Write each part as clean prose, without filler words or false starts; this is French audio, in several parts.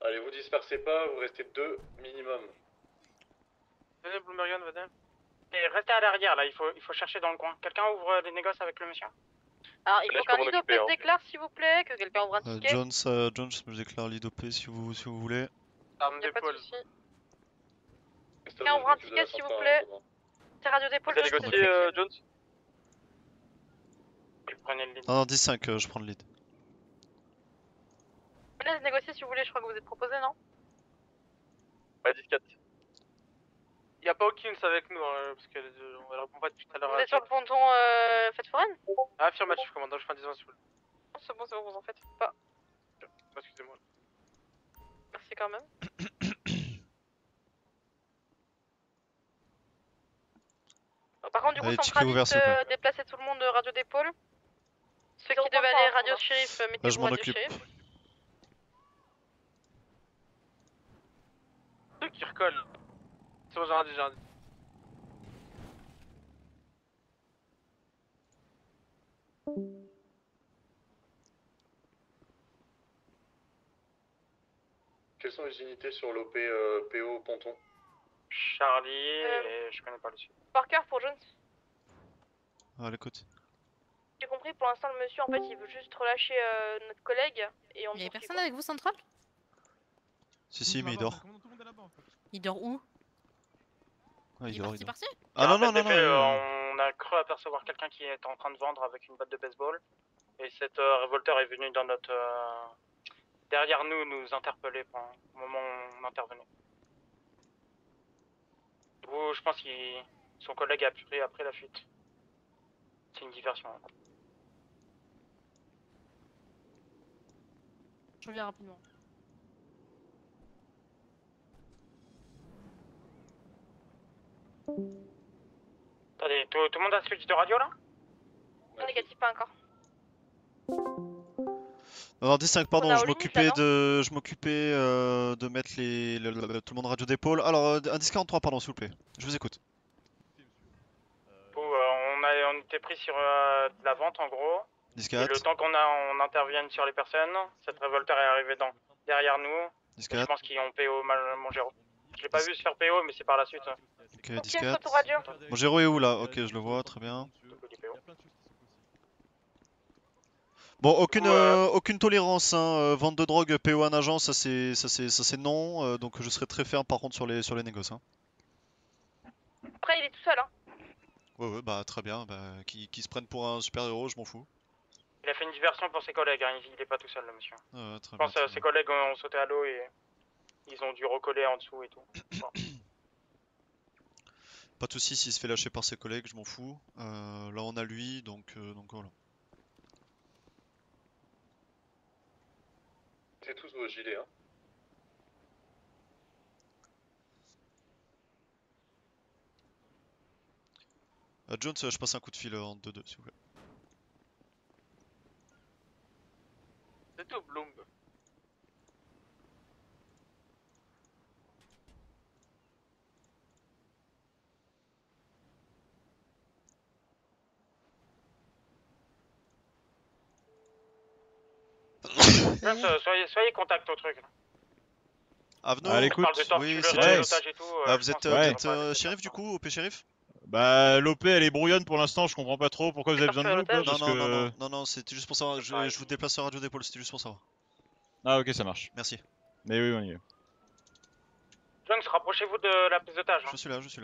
Allez, vous dispersez pas, vous restez 2 minimum. Venez, Bloombergen, venez. Et restez à l'arrière là, il faut chercher dans le coin. Quelqu'un ouvre les négoces avec le monsieur. Alors il Là, faut je peux qu'un m'en lead OP occuper, se hein. déclare s'il vous plaît, que quelqu'un ouvre un ticket. Jones me déclare lead OP si vous voulez. Arme Y'a pas de d'épaule. soucis. Christophe, Quelqu'un je ouvre un m'occupe de ticket la s'il vous centrale, plaît. en attendant. C'est radio d'épaule, Vous avez je te négocié, fais. Jones? Vous prenez le lead. Non, 10-5, je prends le lead. Je laisse négocier si vous voulez, je crois que vous êtes proposé, non? Ouais, 10-4. Y'a pas Hawkins avec nous, hein, parce qu'elle répond pas depuis tout à l'heure. Vous êtes sur le ponton fête foraine? Ah, affirmatif, commandant, je prends 10 secondes. C'est bon, vous en faites pas. Excusez-moi. Merci quand même. Par contre, du coup, Allez, ticket ouvert, centraliste, s'il vous plaît. déplacez tout le monde de radio d'épaule. Ceux qui devaient aller radio shérif, Là, je mettez-vous m'en radio occupe. shérif. Ceux qui recollent. C'est bon, j'ai un dit. Quelles sont les unités sur l'OP PO Ponton? Charlie, et je connais pas le suite. Parker pour Jones. Ah, l'écoute. J'ai compris, pour l'instant, le monsieur, en fait, il veut juste relâcher notre collègue. Et on Il y avait poursuit, personne quoi. avec vous, Central? Si, mais il dort. Il dort où? Ah, Il est dort, parti par-ci? Ah non, non, On a cru apercevoir quelqu'un qui est en train de vendre avec une batte de baseball. Et cette révolteur est venu dans notre... derrière nous interpeller au moment où on intervenait. Du coup, je pense que son collègue a pris la fuite. C'est une diversion. Je reviens rapidement. Attendez, tout le monde a switch de radio là? Non, négatif, pas encore. Non, 10-5, pardon, On a je all limit, m'occupais là, non de mettre tout le monde radio d'épaule. Alors, un 10-43, pardon, s'il vous plaît. Je vous écoute. On était pris sur de la vente en gros. Et 10-4. le temps on intervienne sur les personnes, cette révolteur est arrivée derrière nous. Et je 10-4. pense qu'ils ont PO mon Géro. Je l'ai pas vu se faire PO, mais c'est par la suite. Ok, Ok, 10-4. retour radio. Mon Géro est où là? Ok, je le vois, très bien. Bon, aucune tolérance, hein. Vente de drogue, PO en agent, ça c'est non. Donc je serai très ferme par contre sur les négoces. Hein. Après, il est tout seul, hein. Ouais, bah très bien. Bah, qui se prennent pour un super héros, je m'en fous. Il a fait une diversion pour ses collègues, hein. Il est pas tout seul le monsieur. Très Je pense bien, que ses collègues ont sauté à l'eau et ils ont dû recoller en dessous et tout. Bon. Pas de soucis s'il se fait lâcher par ses collègues, je m'en fous. Là on a lui, donc voilà. C'est tous vos gilets, hein. Jones, je passe un coup de fil en 2-2 s'il vous plaît. C'est tout, Bloom. Soyez contact au truc. Avenue, à l'écoute. Oui, c'est James. vous êtes shérif du coup, OP shérif? Bah l'OP elle est brouillonne pour l'instant, je comprends pas trop pourquoi vous avez besoin de nous quoi, parce que... Non, c'était juste pour savoir, je vous déplace à radio d'épaule, c'était juste pour savoir. Ah ok ça marche. Merci. Mais oui on y est. Jones, rapprochez-vous de la prise d'otage. Je suis là. Si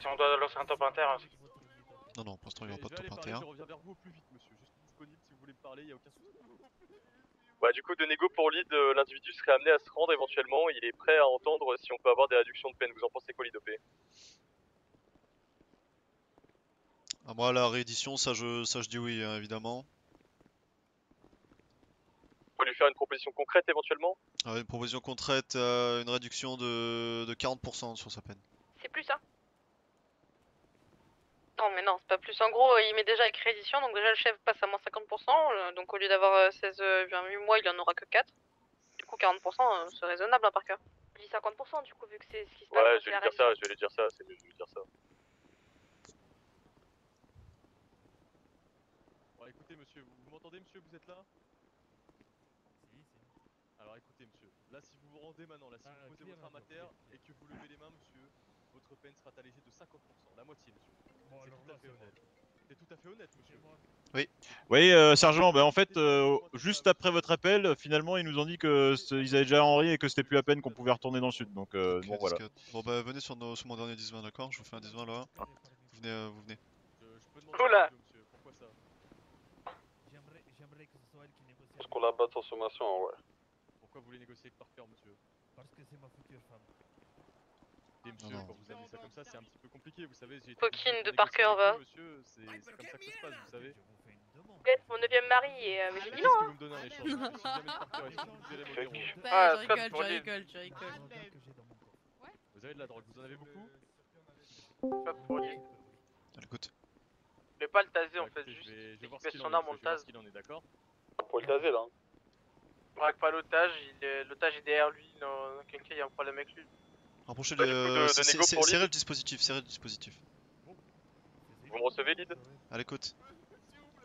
on doit lancer un top inter. Non, pour l'instant il n'y aura pas de top inter. Je reviens vers vous au plus vite, monsieur. Je suis disponible si vous voulez me parler, il n'y a aucun souci. Bah du coup de négo pour lead, l'individu serait amené à se rendre éventuellement, il est prêt à entendre si on peut avoir des réductions de peine, vous en pensez quoi lead OP? Ah, moi la réédition, ça je dis oui hein, évidemment. On peut lui faire une proposition concrète éventuellement? Une proposition concrète, une réduction de 40% sur sa peine. C'est plus ça. Non, mais non, c'est pas plus. En gros, il met déjà avec réédition, donc déjà le chef passe à moins 50%. Donc au lieu d'avoir 16,8 mois, il en aura que 4. Du coup, 40%, c'est raisonnable, hein, par cœur. Je dis 50%, du coup, vu que c'est ce qui se passe. Ouais, je vais lui dire ça, c'est mieux, je vais lui dire ça. Bon, écoutez, monsieur, vous m'entendez, monsieur, vous êtes là? écoutez, monsieur. Là, si vous vous rendez maintenant, là, si vous posez votre arme à terre et que vous levez les mains, monsieur, votre peine sera allégée de 50%, la moitié, monsieur. C'est tout à fait honnête. C'est tout à fait honnête, monsieur. Oui, sergent, bah en fait, juste après votre appel, finalement, ils nous ont dit que ils avaient déjà Henri et que c'était plus la peine qu'on pouvait retourner dans le sud. Donc, Ok, bon, voilà. 10-4. Bon bah venez sur mon dernier 10-20, d'accord? Je vous fais un 10-20 là. Vous venez, vous venez. Je peux demander Oula. à vous, monsieur, pourquoi ça? J'aimerais que ce soit elle qui négocie. Parce qu'on la bat en sommation, ouais. Pourquoi vous voulez négocier avec Parker, monsieur? Parce que c'est ma future femme. Et monsieur, non. quand vous avez ça comme ça, c'est un petit peu compliqué, vous savez. J'ai été Coquine obligé de négocier Parker, avec va. vous, monsieur, c'est comme ça que ça se passe, vous savez. Je vous fais une demande. Vous êtes mon 9ème mari et mais j'ai dit Qu'est-ce non. que vous me donnez en échange? Si jamais Parker est vous verrez mon héros. Bah, Ah, je comme rigole, pour je les- rigole, je rigole. La drogue que j'ai dans mon corps. Vous avez de la drogue, vous en avez beaucoup? Pas pour lui. À l'écoute. Je vais pas le taser en Bah, fait, écoutez, juste. je vais il voir fait ce qu'il son en est, arme, on monsieur, le je vais voir tase. ce qu'il en est, d'accord? Pour le taser là. On braque pas l'otage, l'otage est derrière lui, quelqu'un il y a un problème avec lui. Rapprochez Bah, du coup, de négo pour serrez lead. le dispositif, serrez le dispositif. Vous me recevez, lead? À l'écoute.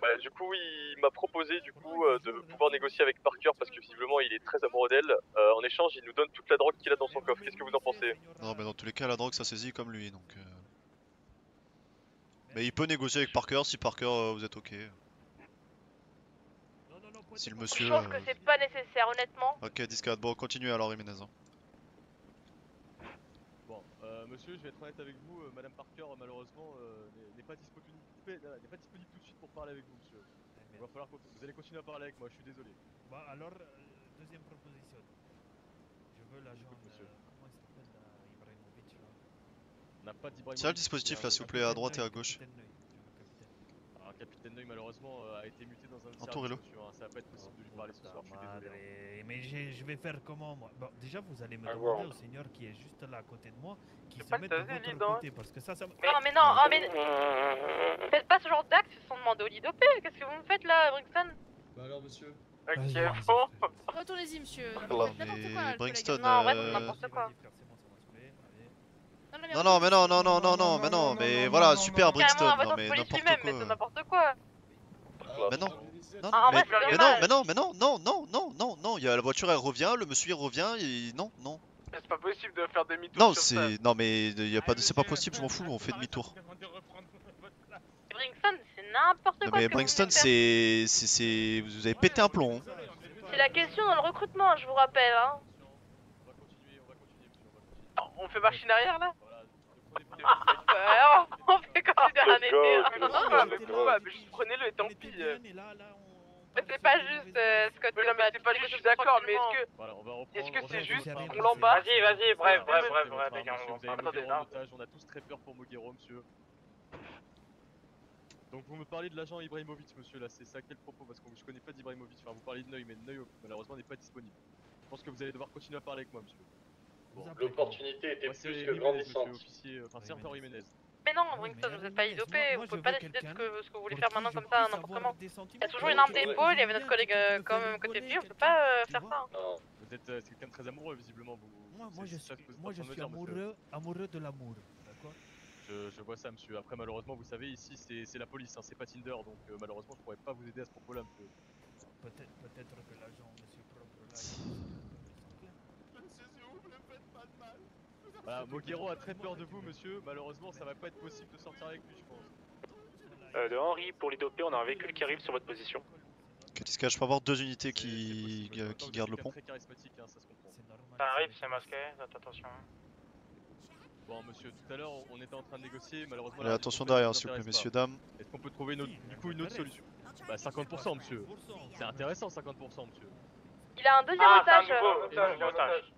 Bah, du coup, il m'a proposé du coup de pouvoir négocier avec Parker parce que visiblement il est très amoureux d'elle. En échange, il nous donne toute la drogue qu'il a dans son coffre. Qu'est-ce que vous en pensez? Non mais dans tous les cas la drogue ça saisit comme lui donc mais il peut négocier avec Parker si Parker vous êtes ok. Si le monsieur... Je pense que c'est pas nécessaire, honnêtement. Ok 10-4, bon continuez alors Jiménez. Bon, monsieur, je vais être honnête avec vous, Madame Parker, malheureusement, n'est pas disponible tout de suite pour parler avec vous, monsieur. Il va falloir que vous allez continuer à parler avec moi, je suis désolé. Bah alors, deuxième proposition. Je veux l'agent. monsieur. Comment il s'appelle Ibrahimovic là. On n'a pas d'Ibrahimovic. Serrez le dispositif là s'il vous plaît à droite et à gauche. Alors, Capitaine Neuil, malheureusement, a été muté dans un autre Entourez-le. service, monsieur, hein. Ça va pas être possible de lui parler ce soir, je suis désolé. hein. Mais je vais faire comment moi? Bon, déjà vous allez me Ah, demander bon. au seigneur qui est juste là à côté de moi, qui C'est se pas le mette de taser, votre lead, hein. côté, parce que ça me... Non mais non, oh, mais faites pas ce genre d'acte sans demander au lead OP. Qu'est-ce que vous me faites là, Brixton? Bah alors, monsieur? Ok, Vas-y, vas-y, bon. frère. Retournez-y, monsieur. Non, N'importe quoi, mais le collègue. Brixton, Non, en vrai, c'est euh, n'importe quoi. Vas-y, frère, c'est bon, ça va se faire, allez. Non non mais non non non non non mais non mais voilà super Brixton Carrément, non un mais vote de police n'importe lui-même, mais c'est quoi. n'importe quoi. Mais non. Non, Ah, en vrai, mais, c'est mais dommage. non, non, il y a la voiture elle revient, le monsieur il revient et non, C'est pas possible de faire demi-tour non sur ça. c'est, non mais y a pas de, c'est pas possible, je m'en fous, on fait demi-tour. Brixton, c'est n'importe Non quoi. mais ce que vous Brixton venez de faire. c'est, vous avez pété un plomb. Hein. C'est la question dans le recrutement, je vous rappelle. Hein. On va continuer, monsieur, on va continuer. On fait machine arrière là? Voilà, On fait comme si de rien n'était. Mais pourquoi? Mais pourquoi? Mais juste prenez-le et tant pis. C'est pas juste Scott. Mais non, mais c'est pas juste, je suis d'accord, mais Voilà, on va reprendre. est-ce que c'est juste Vas-y, qu'on l'embarque? Vas-y, bref, les gars, on va- attendez, attendez, là. là. On a tous très peur pour Mogero, monsieur. Donc vous me parlez de l'agent Ibrahimovic, monsieur, là, c'est ça quel propos? Parce que je connais pas d'Ibrahimovic, enfin vous parlez de Neuil, mais Neuil malheureusement n'est pas disponible. Je pense que vous allez devoir continuer à parler avec moi, monsieur. Bon. L'opportunité était Moi, c'est plus que Jiménez, grandissante. monsieur, officier, enfin sergent Jiménez. Mais non, Ouais, Brixton, mais vous êtes pas Jiménez, idopé, moi, vous je pouvez veux pas décider de quelqu'un ce que vous voulez pour faire qui maintenant je comme ça, puisse n'importe avoir comment. des Il sentiments. y a toujours une arme Quelqu'un d'épaule, il y avait qui notre vient, collègue quelqu'un qui quand me même fait côté rigoler, fille, on peut quelqu'un, pas tu faire vois. ça. Hein. Non. Vous êtes quelqu'un de très amoureux, visiblement. Moi je c'est ça suis, que vous êtes moi en je train de me suis dire, monsieur. amoureux de l'amour, d'accord? Je vois ça, monsieur. Après, malheureusement, vous savez, ici c'est la police, hein, c'est pas Tinder, donc malheureusement, je pourrais pas vous aider à ce propos-là, monsieur. Peut-être que l'agent Monsieur Propre là, il est un peu Voilà, Mogero a très peur de vous, monsieur. Malheureusement, ça va pas être possible de sortir avec lui, je pense. De Henri, pour l'idopé, on a un véhicule qui arrive sur votre position. Ok, je peux avoir deux unités C'est qui possible, monsieur. qui gardent le pont. Très charismatique, hein, ça se comprend. C'est normal. Ça arrive, c'est masqué, faites attention. Bon, monsieur, tout à l'heure, on était en train de négocier, malheureusement. Allez, la attention réduction derrière ne s'il vous plaît nous intéresse messieurs dames. pas. Est-ce qu'on peut trouver une autre solution? Bah 50%, monsieur. C'est intéressant, 50%, monsieur. Il a un deuxième Ah, c'est un otage. nouveau otage.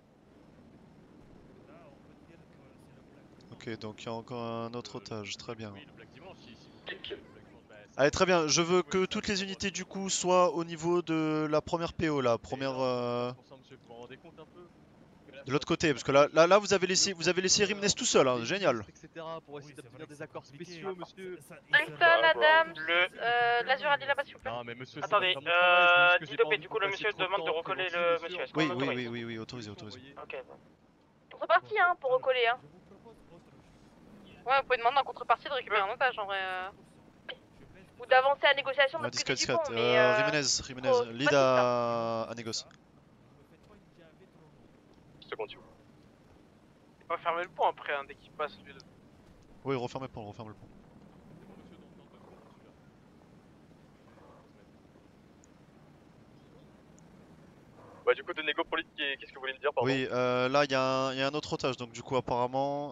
Ok donc il y a encore un autre otage, très bien. Oui, le Black Dimanche, si. Allez très bien, je veux que toutes les unités du coup soient au niveau de la première PO là, première Monsieur, vous vous rendez compte un peu? de l'autre côté parce que là vous avez laissé Jiménez tout seul hein, génial. Etc. pour essayer d'obtenir des accords spéciaux, monsieur. Brixton, Adams, l'Azur Ali là-bas s'il vous plaît. Non, mais monsieur, Attendez, c'est pas mon travail, je dis juste que j'ai pas l'idopé, envie du de coup, le passer monsieur trop de demande de temps recoller préventif, le monsieur. monsieur. Est-ce Oui qu'on oui autorise? oui autorisé autorisé. Ok. Contrepartie hein, pour recoller hein. Ouais, vous pouvez demander en contrepartie de récupérer un otage en vrai. Ou d'avancer à la négociation de Ouais, l'autre côté discret du discret. pont, mais Jiménez, trop lead facile, à négoce. secondes, s'il vous plaît. Il va fermer le pont après, hein, dès qu'il passe lui. Oui, referme le pont, referme le pont. C'est bon, monsieur, dans 2 secondes, je suis là. Bah, du coup, de négo pour qu'est-ce que vous voulez me dire, pardon? Oui, là il y, a un autre otage, donc du coup apparemment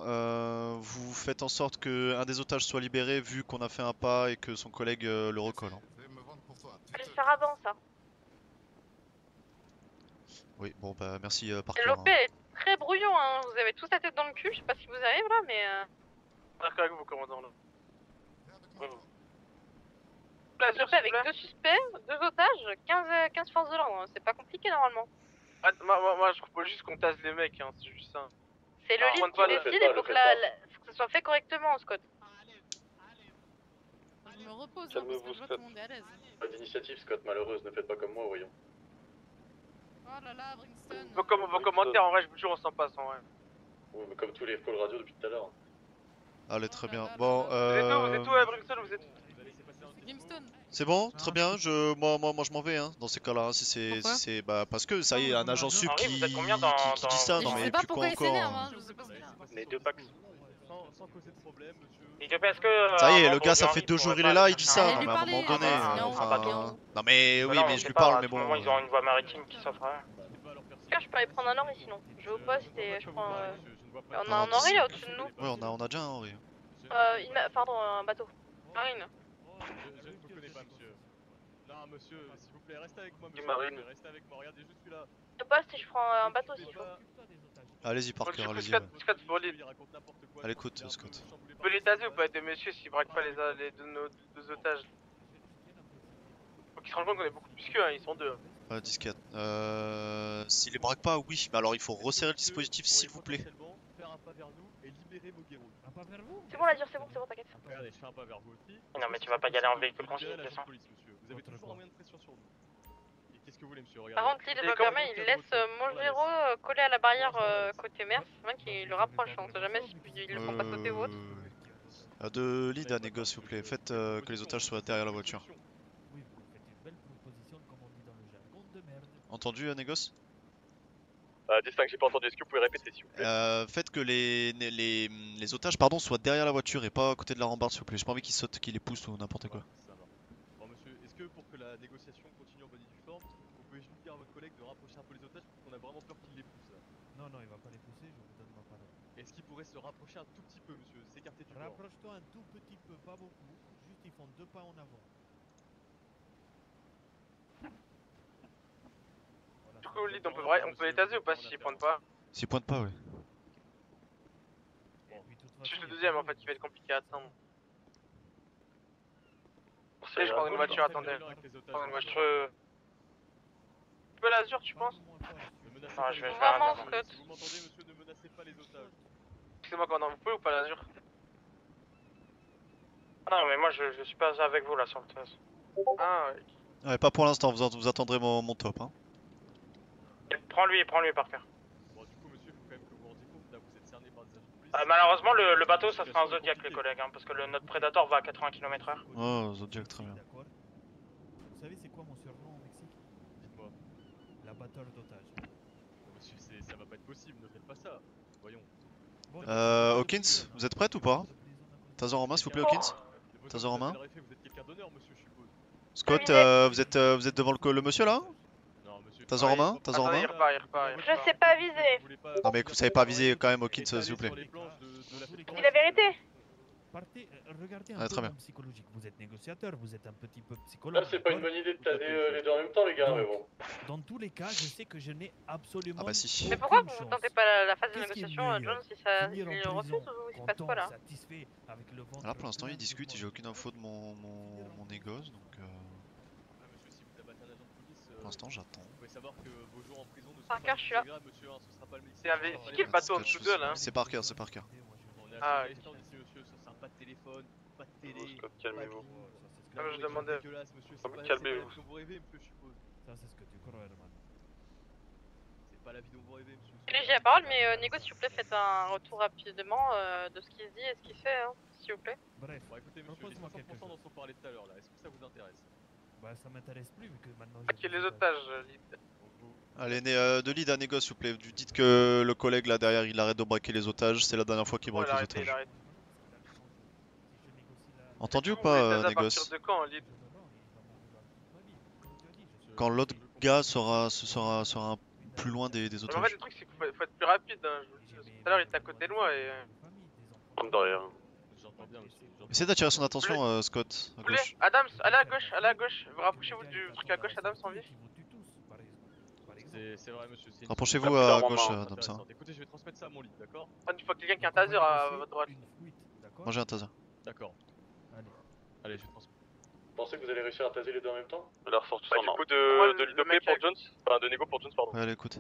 vous faites en sorte que un des otages soit libéré vu qu'on a fait un pas et que son collègue le recolle. Hein. Allez se faire avant ça. Oui, bon bah merci Et Parker. l'OP est très brouillon, hein. Vous avez tous la tête dans le cul, je sais pas si vous arrive là, mais. D'accord avec vous, commandant là. L'OP avec 2 suspects, 2 otages, 15 forces de l'ordre, hein. C'est pas compliqué normalement. Ah, moi je propose juste qu'on tasse les mecs, hein, c'est juste ça. C'est le Ah, lead on qui ne décide le fait et pas, faut le que, fait pas. faut que ce soit fait correctement, Scott. Je me repose, hein, parce Calmez-vous, que je vois Scott. tout le monde est à l'aise. Pas d'initiative, Scott, malheureuse, ne faites pas comme moi, voyons. Oh là là, Bringston. Vos commentaires, en vrai, je vous jure, on s'en passe en vrai. Oui, mais comme tous les calls radio depuis tout à l'heure. Allez, Oh très là bien. là Bon, là Vous êtes où, Bringston, vous êtes où? C'est Grimstone. c'est bon, très bien. Moi je m'en vais. Hein, dans ces cas-là, hein, si Pourquoi c'est bah parce que ça y est, un agent sub Henri, qui vous êtes combien dans dit ça, Mais non je mais sais pas plus pourquoi quoi il s'énerve, encore. hein, je sais pas ce qu'il a. Les 2 packs. Sans causer de problème, monsieur. Et est-ce que. Ça y un est, le membre gars, du ça Henri fait 2 jours pourrait il est pas là, aller il dit chercher ça. Allez Non lui mais à un parler, moment donné, Léon, enfin. Léon. Non mais oui, non, mais on je sait lui pas, parle, à mais tout moment, bon. ils ont une voie maritime qui s'offre. Je peux aller prendre un Henri sinon. Je vais au poste et je prends. On a Non, un Henri là au-dessus de nous. Ouais, on a déjà un Henri. Pardon, un bateau. Marine. Je ne vous connais pas, monsieur. Non, monsieur, s'il vous plaît, restez avec moi, Du monsieur. marine. Restez avec moi, regardez, je suis là. Au poste et je prends un bateau s'il faut. Allez-y Parker, Du coup, allez-y. Scott, Ouais. Scott, pour les. Il raconte n'importe quoi. À l'écoute, Scott. Tu peux les taser ou pas, des messieurs, s'ils braquent pas les deux otages? Faut qu'ils se rendent compte qu'on est beaucoup plus qu'eux, hein, ils sont 2. Disquette. S'il les braque pas, oui, mais alors il faut resserrer le dispositif s'il vous plaît. Faire un pas vers nous et libérer vos guerriers. Un pas vers vous? C'est bon la dure, c'est bon, t'inquiète. Regardez, je fais un pas vers vous aussi. Non, mais tu vas pas y aller en véhicule Libérez consigne, de l'agent toute façon. de police, monsieur. Vous avez toujours un moyen de pression sur nous. Et qu'est-ce que vous voulez, monsieur? Par Regardez. contre, l'île de permet, il laisse Mongero coller à la barrière côté mer, c'est qui le rapproche, on sait jamais s'ils le font pas sauter ou autre. De lead à négo s'il vous plaît, faites que les otages soient derrière la voiture. Oui, vous faites une belle proposition, comme on dit dans le jargon de merde. Entendu négoce? Distinct, j'ai pas entendu, est-ce que vous pouvez répéter, s'il vous plaît? Faites que les otages pardon, soient derrière la voiture et pas à côté de la rambarde s'il vous plaît, j'ai pas envie qu'ils sautent, qu'ils les poussent ou n'importe quoi. Ça va. Bon, monsieur, est-ce que pour que la négociation continue en bonne et due forme, vous pouvez juste dire à votre collègue de rapprocher un peu les otages parce qu'on a vraiment peur qu'il les pousse là. Non, non, il va pas les pousser, je vous donne ma parole. Est-ce qu'il pourrait se rapprocher un tout petit peu, monsieur? S'écarter du bord. Rapproche-toi un tout petit peu, pas beaucoup. Juste, ils font 2 pas en avant. Du coup, lead, on peut les taser ou pas s'ils prennent pas? S'ils pointent pas, ouais. C'est juste le deuxième en fait qui va être compliqué à atteindre. Je prends une voiture, attendez. Je prends une voiture. Tu peux l'azur, tu penses? Ah, je vais faire Vraiment, un. Scott. Si vous m'entendez, monsieur, ne menacez pas les otages. Excusez-moi, commandant, vous pouvez ou pas l'azur? Ah non, mais moi je suis pas avec vous là sur le 13. Ah, ouais. Ouais, pas pour l'instant, vous attendrez mon top. Hein. Prends-lui, Parker. Bon, du coup, monsieur, il faut quand même que vous rendiez compte, là, vous êtes cerné par des agents de police. Malheureusement, le bateau ça sera un Zodiac, les collègues, hein, parce que notre Predator va à 80 km/h. Oh, Zodiac, très bien. D'accord. Vous savez, c'est quoi mon surnom au Mexique? Dites-moi. L'abatteur d'otages. Monsieur, ça va pas être possible, ne faites pas ça. Voyons. Bon, Hawkins, vous êtes prête ou pas? Taser en main s'il vous plaît, Hawkins? Taser en main. Vous êtes quelqu'un d'honneur, monsieur, je suppose. Scott, vous êtes devant le monsieur là? Non, monsieur. Taser en main? Taser en Attendez, main? il repart. Je sais pas viser. Non mais vous savez pas viser quand même Hawkins s'il vous plaît. Dis la vérité. Partez, regardez un Ah, peu très bien. mon psychologique. Vous êtes négociateur, vous êtes un petit peu psychologue. Là, c'est pas une d'accord? bonne idée de taser les deux en même temps, les gars, mais bon. Dans tous les cas, je sais que je n'ai absolument. Ah bah si. Mais pourquoi aucune vous chance. tentez pas la phase de Qu'est-ce qui est négociation, mieux, John, si ça finir en s'il prison, refuse ou il se passe content, quoi là? satisfait, avec le ventre Alors pour l'instant ils plein, discutent, ou j'ai aucune info de mon négoce donc Monsieur, si vous abattez un agent de police, pour l'instant j'attends. vous pouvez savoir que vos jours en prison ne sont Parker, pas je suis là. grave, monsieur, hein, ce sera pas le Mexique. C'est qui le bateau en dessous d'eux là? C'est Parker, c'est Parker. On est Ah, à Afghanistan ici, monsieur, ça sert pas de téléphone, pas de télé. Scott, calmez-vous. Ah, je demandais. C'est Calmez-vous. pas la vie dont vous rêvez, monsieur, je suppose. Ça, c'est ce que tu crois, Herman. C'est pas la vie dont vous rêvez, monsieur. J'ai la parole, mais négo, s'il vous plaît, faites un retour rapidement de ce qui se dit et ce qui se fait, hein, s'il vous plaît. Bref, Bon, écoutez, monsieur, les propose-moi 60% quelque chose. dont on parlait tout à l'heure là, est-ce que ça vous intéresse? Bah, ça m'intéresse plus vu que maintenant. Ok, les otages, lead. Donc vous Allez, de lead à négo, s'il vous plaît. Vous dites que le collègue là derrière il arrête de braquer les otages. C'est la dernière fois qu'il Ouais, braque il les arrête, il otages. arrête. Entendu ou Vous voulez pas, taser à Négos? partir de quand, Lid? Quand l'autre gars sera plus loin des Mais en fait, otages. le truc, c'est qu'il faut être plus rapide. Hein. Je vous le dis, parce que tout à l'heure, il était à côté de moi et. Comme de rien. J'entends bien, monsieur. Essayez d'attirer son attention, Scott, à Vous voulez gauche. Adams, allez à gauche, allez à gauche. Vous rapprochez-vous du truc à gauche, Adams, en vif. C'est vrai, monsieur. c'est une- Rapprochez-vous Plus à tard, gauche, maman. Adams. Hein. Intéressante. Écoutez, je vais transmettre ça à mon lit, d'accord? Enfin, il faut quelqu'un qui a un taser à votre droite. Moi j'ai un taser. D'accord. Allez, je vais transmettre. Vous pensez que vous allez réussir à taser les deux en même temps? L'air fort tout Bah, en du main. coup, De le l'IDOP mec pour a- Jones, enfin de Nego pour Jones, pardon. Ouais, allez, écoute.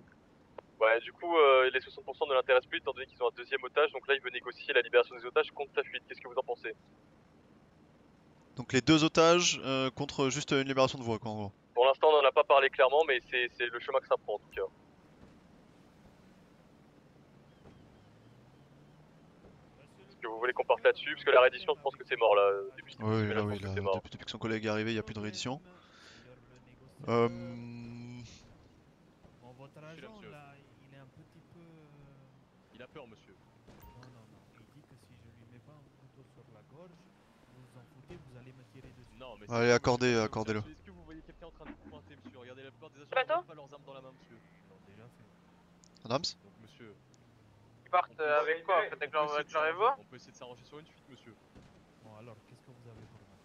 Ouais, du coup, les 60% ne l'intéressent plus étant donné qu'ils ont un deuxième otage, donc là il veut négocier la libération des otages contre sa fuite. Qu'est-ce que vous en pensez? Donc les deux otages contre juste une libération de voie, quoi, en gros. Pour l'instant, on n'en a pas parlé clairement, mais c'est le chemin que ça prend en tout cas. Est-ce que vous voulez qu'on parte là-dessus? Parce que la reddition, je pense que c'est mort là. Depuis Oui, semaine, là, je oui, pense que là, c'est mort. depuis que son collègue est arrivé, il n'y a plus de réédition. Bon, votre Je suis là, agent monsieur. là, il est un petit peu. Il a peur, monsieur. Non, non, non. Il dit que si je lui mets pas un couteau sur la gorge, vous vous en foutez, vous allez me tirer dessus. Non, mais Allez, accordez-le. Est-ce que vous voyez quelqu'un en train de vous pointer, monsieur? Regardez, la plupart des agents Bateau n'ont pas leurs armes dans la main, monsieur. Ils l'ont déjà fait. Adams? Donc, monsieur. Ils partent avec quoi en fait? Avec leur Evo? On peut essayer de s'arranger sur une fuite, monsieur. Bon, alors, qu'est-ce que vous avez pour moi?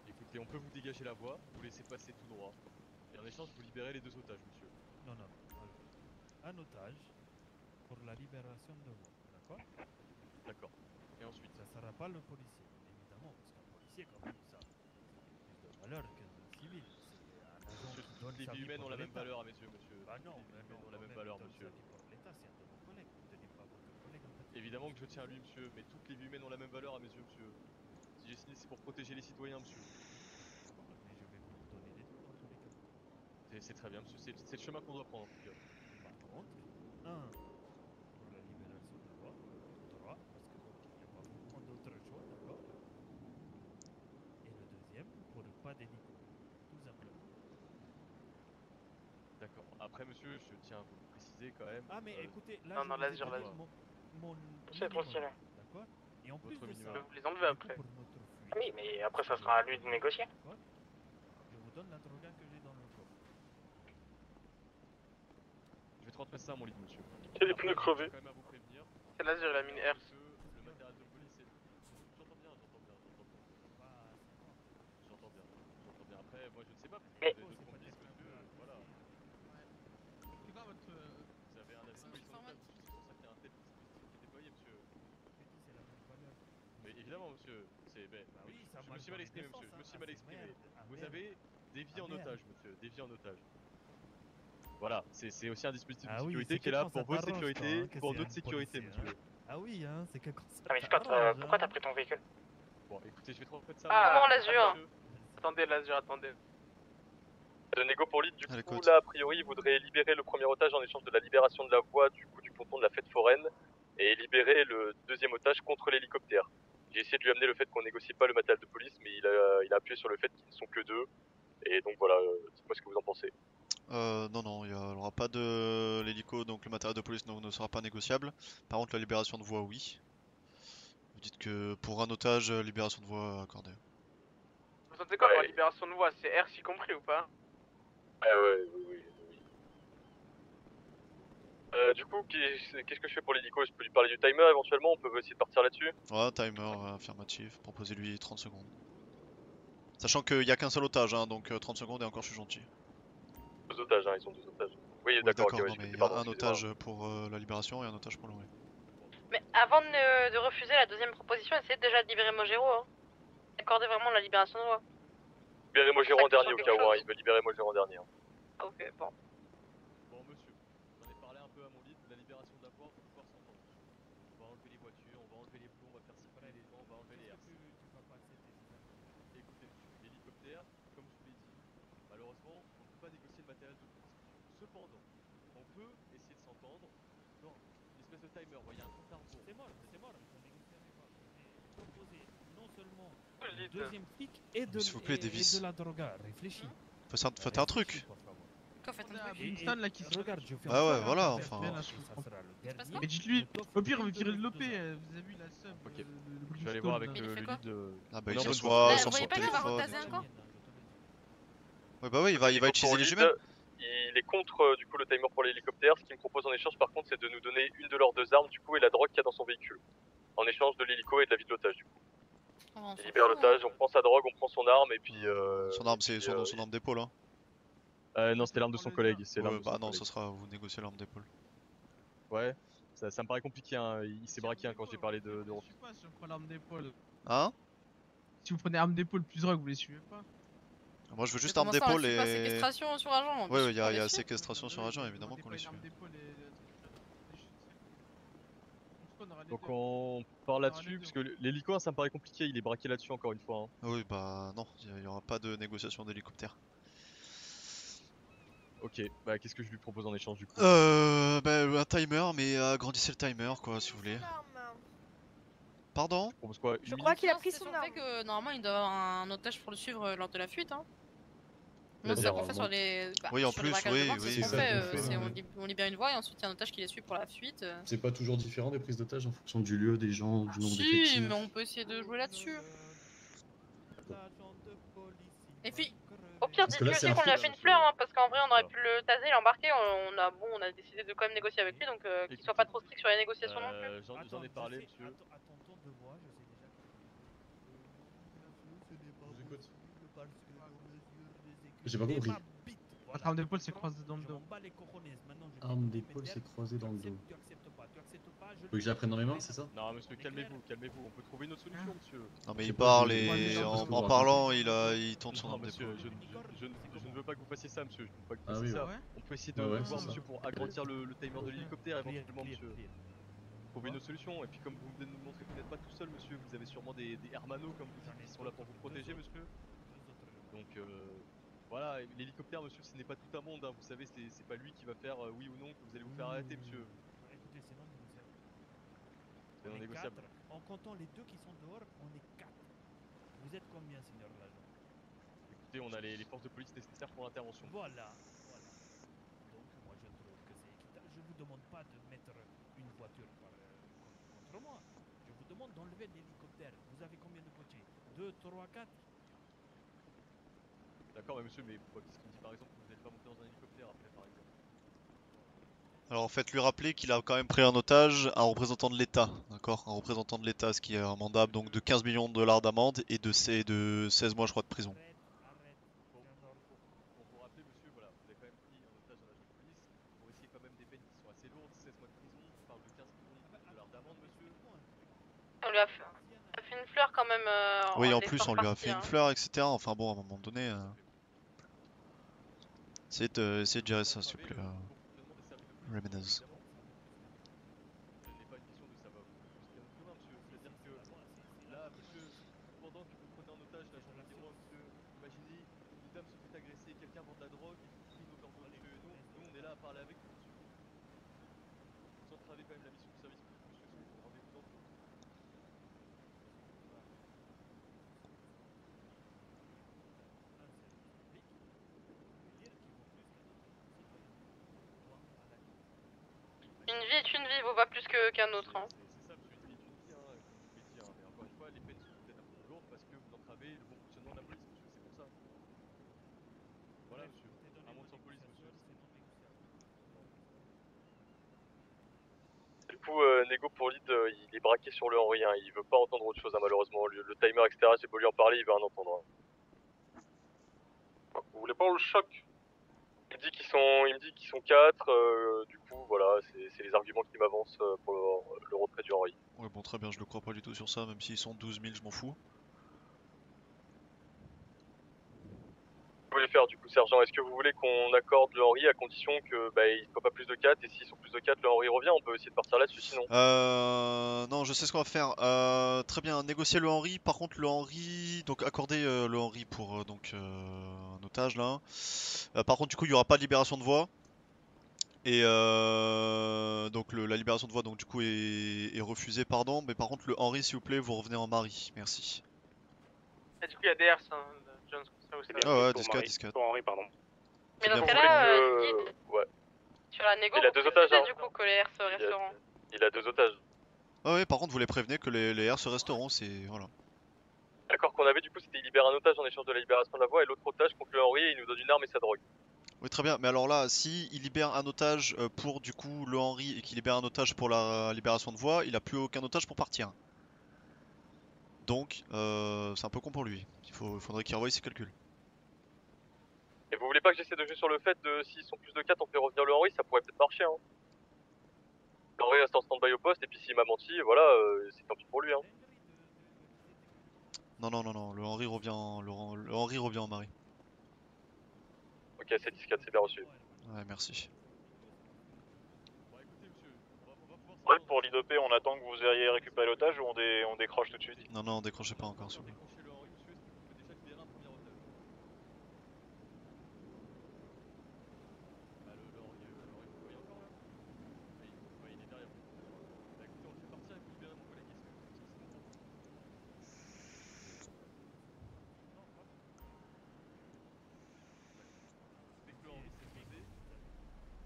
Écoutez, on peut vous dégager la voie, vous laissez passer tout droit. Et en échange, vous libérez les deux otages, monsieur. Non, non, non. Alors, un otage pour la libération de voix, d'accord? D'accord. Et ensuite? Ça sera pas le policier, évidemment, parce qu'un policier, comme vous, ça, c'est plus de valeur qu'un civil. C'est un agent Monsieur, qui donne les sa vies vie humaines pour ont la même l'État. valeur à mes yeux, monsieur. Bah non, Les mais vies humaines non, ont la même quand valeur, donne monsieur. sa vie pour l'État, c'est un de vos collègues. Vous ne tenez pas votre collègue en fait. Évidemment que je tiens à lui, monsieur, mais toutes les vies humaines ont la même valeur à mes yeux, monsieur. Si j'ai signé, c'est pour protéger les citoyens, monsieur. D'accord, mais je vais vous donner des trucs dans tous les cas. C'est très bien, monsieur, c'est le chemin qu'on doit prendre en tout cas. Par contre, un, pour la libération de voix, droit, parce que donc, il n'y a pas vraiment d'autre choix, d'accord? Et le deuxième, pour pas d'hélico, tout simplement. D'accord. Après, monsieur, je tiens à vous le préciser quand même. Ah, mais écoutez, là, non, je non, vous ai l'Azur, donné l'Azur. mon C'est trop minimum, stylé. d'accord? Et en plus Votre de minimum. ça, Vous les enlevez du coup, après. pour notre fuite, Oui, mais après, ça sera à lui de négocier. d'accord, je vous donne l'interrogant que j'ai dans le corps. Je vais transmettre ça à mon lit, monsieur. Il y a les pneus crevés. Je tiens quand même à vous prévenir C'est l'Azur, il a mis une R. que le matériel de police est... J'entends bien. J'entends bien. Après, moi je ne sais pas. Mais- Vous avez d'autres complices, monsieur, voilà. C'est quoi votre. Vous avez un avis de police en Informatique. otage, monsieur, c'est pour ça qu'il y a un tel dispositif qui est déployé, monsieur. C'est la même valeur. Mais évidemment, monsieur, c'est... Ben, Bah oui, ça je me marche suis dans mal les exprimé, deux monsieur, sens, je me suis hein. mal Ah, exprimé. c'est merde. Vous avez des vies en merde. otage, monsieur, des vies en otage. Voilà, c'est aussi un dispositif Ah de oui, sécurité c'est qui est que là quand pour ça votre t'arrange, sécurité, toi, hein, que pour c'est notre un sécurité, policier, monsieur. Ah oui, hein, c'est que quand ça Ah, mais Scott, t'arrange, pourquoi hein. t'as pris ton véhicule? Bon, écoutez, je vais transmettre ça. Ah, Comment l'Azur? monsieur. Attendez, l'Azur, attendez. De Nego pour lead, du Allez, coup, écoute. là, a priori, il voudrait libérer le premier otage en échange de la libération de la voie du coup du ponton de la fête foraine et libérer le deuxième otage contre l'hélicoptère. J'ai essayé de lui amener le fait qu'on négocie pas le matériel de police, mais il a appuyé sur le fait qu'ils ne sont que deux. Et donc voilà, dites-moi ce que vous en pensez. Non, il n'y aura pas de l'hélico, donc le matériel de police ne sera pas négociable. Par contre, la libération de voie, oui. Vous dites que pour un otage, libération de voie accordée. Vous sentez quoi pour la Ouais. libération de voix? C'est R, y compris ou pas? Ouais, oui. Du coup, qu'est-ce que je fais pour l'hélico? Je peux lui parler du timer éventuellement, on peut essayer de partir là-dessus. Ouais, timer affirmatif, proposez-lui 30 secondes. Sachant qu'il n'y a qu'un seul otage, hein, donc 30 secondes et encore je suis gentil. Deux otages, hein, ils sont deux otages. Oui, Oui, d'accord, ok, ouais, non, j'ai mais il compris, y a pardon, un excusez-moi. otage pour la libération et un otage pour le ouais. Mais avant de refuser la deuxième proposition, essayez déjà de libérer Mogero. Hein. Accordez vraiment la libération de voix. Libérez Mogero en Ça, dernier au quelque cas où, hein, chose. il veut libérer Mogero en dernier. Hein. Ok, bon. Bon, monsieur, j'en ai parlé un peu à mon lead, la libération de la voie, on va pouvoir s'entendre. On va enlever les voitures, on va enlever les plombs, on va faire circuler les gens, on va enlever les RC. Tu vas pas accepter ça. Écoutez, monsieur, l'hélicoptère, comme je vous l'ai dit, malheureusement, on ne peut pas négocier le matériel de police. Cependant, on peut essayer de s'entendre dans une espèce de timer, vous voyez, un compte à rebours. C'est mort, il faut négocier avec moi. Mais proposer non seulement Le lead. deuxième flic et de, S'il vous plaît, et Davis. de la droga. Réfléchis. Faites un truc. Réfléchis, pour favor. Coff est un truc. Kingston là qui se Regarde, je fais Ah un ouais, truc, voilà, hein, enfin. là, ça sera le dernier. Mais dites-lui, Le top au pire, vous de virez de l'OP, deux ans. vous avez vu la sub. Ok. Le Je vais aller voir avec Mais il le fait lead. quoi Ah bah On est il en bonne s'assoit voie. Là, sur vous son voyez pas qu'il va téléphone. retaser et tout. encore Ouais bah oui, il va Nico utiliser pour les lead, jumelles. Il est contre du coup le timer pour l'hélicoptère. Ce qu'il me propose en échange par contre c'est de nous donner une de leurs 2 armes du coup et la drogue qu'il y a dans son véhicule. En échange de l'hélico et de la vie de l'otage du coup. On Il s'en libère fout, l'otage, on prend sa drogue, on prend son arme et puis... Son arme, c'est et puis, son arme d'épaule. Hein. Non, c'était l'arme de son collègue. C'est l'arme Ouais, de bah son non, collègue. ça sera vous négocier l'arme d'épaule. Ouais, ça me paraît compliqué. Hein. Il s'est braqué hein, quand j'ai parlé de Je suis pas si on prend l'arme d'épaule. Hein? Si vous prenez arme d'épaule plus drogue, vous les suivez pas. Moi je veux juste Mais arme comment ça, on d'épaule le suit pas, et. séquestration sur agent. Ouais, bien il sûr y qu'on a les suit. séquestration sur agent, évidemment qu'on les suit. Donc on part là-dessus, parce que l'hélico hein, ça me paraît compliqué, il est braqué là-dessus encore une fois. Hein. Oui, bah non, il y aura pas de négociation d'hélicoptère. Ok, bah qu'est-ce que je lui propose en échange du coup? Bah un timer, mais agrandissez le timer quoi, si vous voulez. Pardon? Je propose quoi? Je crois qu'il a pris C'est son sur le arme. fait que normalement il doit avoir un otage pour le suivre lors de la fuite. Hein. Moi, C'est-à-dire, c'est ça qu'on fait sur les. Oui, en sur les plus, braquages de oui, banque, c'est oui, ce qu'on oui. fait. Ouais. On libère une voie et ensuite il y a un otage qui les suit pour la fuite. C'est pas toujours différent des prises d'otages en fonction du lieu, des gens, du nombre Si, d'effectifs. mais on peut essayer de jouer là-dessus. Et puis, au pire, Parce que dites-lui là, c'est aussi un qu'on lui a fait. fait une fleur, hein, parce qu'en vrai, on aurait pu le taser, l'embarquer. On a décidé de quand même négocier avec lui, donc qu'il soit pas trop strict sur les négociations non plus. J'en ai parlé, monsieur. Attends de moi, je sais déjà que... Je vous écoute. J'ai pas compris. Votre arme d'épaule s'est croisée dans le dos. Arme d'épaule s'est croisée dans le dos. Faut que je la prenne dans mes mains, c'est ça? Non monsieur, calmez-vous, calmez-vous, on peut trouver une autre solution monsieur. Non mais Je il sais pas, parle je- et Ouais, en parce que parlant il tourne son Non arme monsieur, d'épaule. je ne veux pas que vous fassiez ça monsieur, je ne veux pas que vous Ah fassiez oui, ça. ouais. On peut essayer de Ouais, voir c'est monsieur ça. pour agrandir le timer de l'hélicoptère éventuellement monsieur. Trouver une autre solution, et puis comme vous venez de nous montrer que vous n'êtes pas tout seul monsieur, vous avez sûrement des hermanos comme vous dites qui sont là pour vous protéger monsieur. Donc voilà, l'hélicoptère monsieur ce n'est pas tout un monde, hein. Vous savez c'est pas lui qui va faire oui ou non que vous allez vous faire arrêter monsieur. Écoutez, c'est non négociable. C'est non négociable. En comptant les deux qui sont dehors, on est 4. Vous êtes combien, seigneur l'agent? Écoutez, on a les forces de police nécessaires pour l'intervention. Voilà. Donc moi je trouve que c'est équitable. Je vous demande pas de mettre une voiture contre moi. Je vous demande d'enlever l'hélicoptère. Vous avez combien de côtés? 2, 3, 4? D'accord, mais monsieur, mais qu'est-ce qu'il me dit par exemple que vous n'allez pas monter dans un hélicoptère après par exemple? Alors en fait lui rappeler qu'il a quand même pris en otage un représentant de l'État, d'accord? Un représentant de l'État, ce qui est amendable donc de 15 millions de dollars d'amende et de 16 mois je crois de prison. Pour vous rappeler monsieur, voilà, vous avez quand même pris en otage un agent de police, vous risquez quand même des peines qui sont assez lourdes, 16 mois de prison, on parle de 15 millions de dollars d'amende monsieur. On lui a fait une fleur quand même. Oui en plus on lui a fait une fleur etc. Enfin bon à un moment donné... Essayez de gérer ça s'il vous plaît, Ramirez. Ce n'est pas une question de ça va vous pousser un autre chemin monsieur, c'est-à-dire que là monsieur, pendant que vous prenez en otage l'agent de Guérois monsieur, imaginez une dame se fait agresser, quelqu'un vend de la drogue, il crie nos cordons monsieur, et nous on est là à parler avec vous monsieur. Vous entravez quand même la mission de service public monsieur, rendez-vous en compte. Une vie est une vie, vaut pas plus qu'un autre. Hein. C'est ça monsieur, une vie est une vie, hein, comme vous pouvez dire, mais encore une fois les peines sont peut-être un peu lourdes parce que vous entravez le bon fonctionnement de la police monsieur, c'est pour ça. Voilà monsieur, un monde sans police monsieur. Du coup, Nego pour lead, il est braqué sur le Henri, hein. Il veut pas entendre autre chose hein, malheureusement, le timer etc, j'ai beau lui en parler, il veut rien entendre. Hein. Vous voulez pas on le choque? Il me dit qu'ils sont 4, du coup voilà, c'est les arguments qui m'avancent pour le retrait du Henri. Ouais bon très bien, je le crois pas du tout sur ça, même s'ils sont 12 000 je m'en fous. Vous voulez faire du coup sergent, est-ce que vous voulez qu'on accorde le Henri à condition que il soit pas plus de 4 et s'ils sont plus de 4 le Henri revient, on peut essayer de partir là-dessus sinon. Non je sais ce qu'on va faire, très bien, négocier le Henri, par contre le Henri, donc accorder le Henri pour un otage là. Par contre du coup il y aura pas de libération de voie. Et donc la libération de voie donc du coup est refusée pardon, mais par contre le Henri s'il vous plaît vous revenez en Marie, merci. Et du coup, il y a DS, hein, Jones, ça vous savez. Ah ouais, 10-4, 10-4. Pour Henri, pardon. Mais dans ce bien cas-là, Euh, ouais. sur la négo, Il a vous 2 otages, précisez hein. du coup que les R se resteront. Il a 2 otages. Ah ouais, par contre, vous les prévenez que les R se resteront, c'est. Voilà. L'accord qu'on avait du coup c'était il libère un otage en échange de la libération de la voie et l'autre otage contre le Henry et il nous donne une arme et sa drogue. Oui, très bien, mais alors là, si il libère un otage pour du coup le Henry et qu'il libère un otage pour la libération de voie, il a plus aucun otage pour partir. Donc, c'est un peu con pour lui. Faudrait qu'il revoie ses calculs. Et vous voulez pas que j'essaie de jouer sur le fait de s'ils sont plus de 4 on fait revenir le Henry, ça pourrait peut-être marcher hein. Le Henry reste en stand-by au poste et puis s'il m'a menti, voilà, c'est tant pis pour lui hein. Non, non, non, non, le Henry revient le Henry revient en Marie. Ok, c'est 10-4, c'est bien reçu. Ouais, merci. Bon, écoutez, monsieur, on va pouvoir Ouais, pour l'IDOP, on attend que vous ayez récupéré l'otage ou on décroche tout de suite? Non, non, décrochez pas encore, s'il vous plaît. décrocher le Henry, monsieur, est-ce que vous pouvez déjà libérer un premier otage? Bah, le Henry, vous le voyez encore là? Oui, il est derrière vous. Bah écoutez, on le fait partir et vous libérez mon collègue, est-ce que c'est bon pour vous? Non, pas bon. Dès que le Henry s'est posé,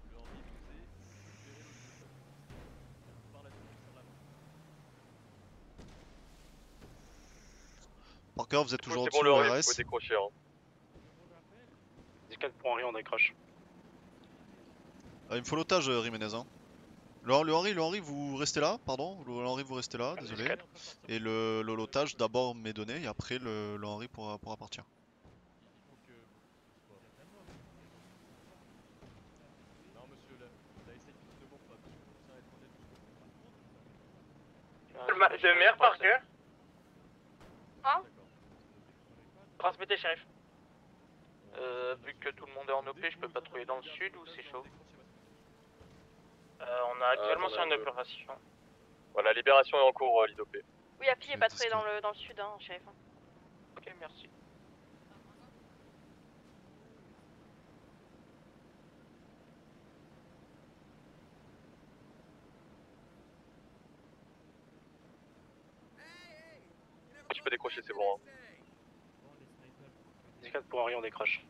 le Henry est posé, vous libérez l'autre otage. Par la suite, sur la main. Parker, vous êtes toujours C'est bon au-dessus le au Henry, vous RS. pouvez décrocher hein. 10-4 pour Henry, on décroche. Il me faut l'otage, Jiménez. Hein. Le Henry, vous restez là, pardon. Le Henry, vous restez là, désolé. Et l'otage, d'abord mes données, et après le Henry pourra partir. Il faut que... Non monsieur, la SAQ ne ment pas, monsieur, je tiens à être honnête jusqu'au bout. Le maire Parker. Hein? Transmettez, shérif. Vu que tout le monde est en OP, je peux patrouiller dans le sud ou c'est chaud? On a actuellement sur une opération. Voilà, libération est en cours l'IDOP. Oui, Happy est patrouillé dans le sud, hein, chef. Ok, merci. Tu peux décrocher, c'est bon hein. 10-4 pour Henry, on décroche.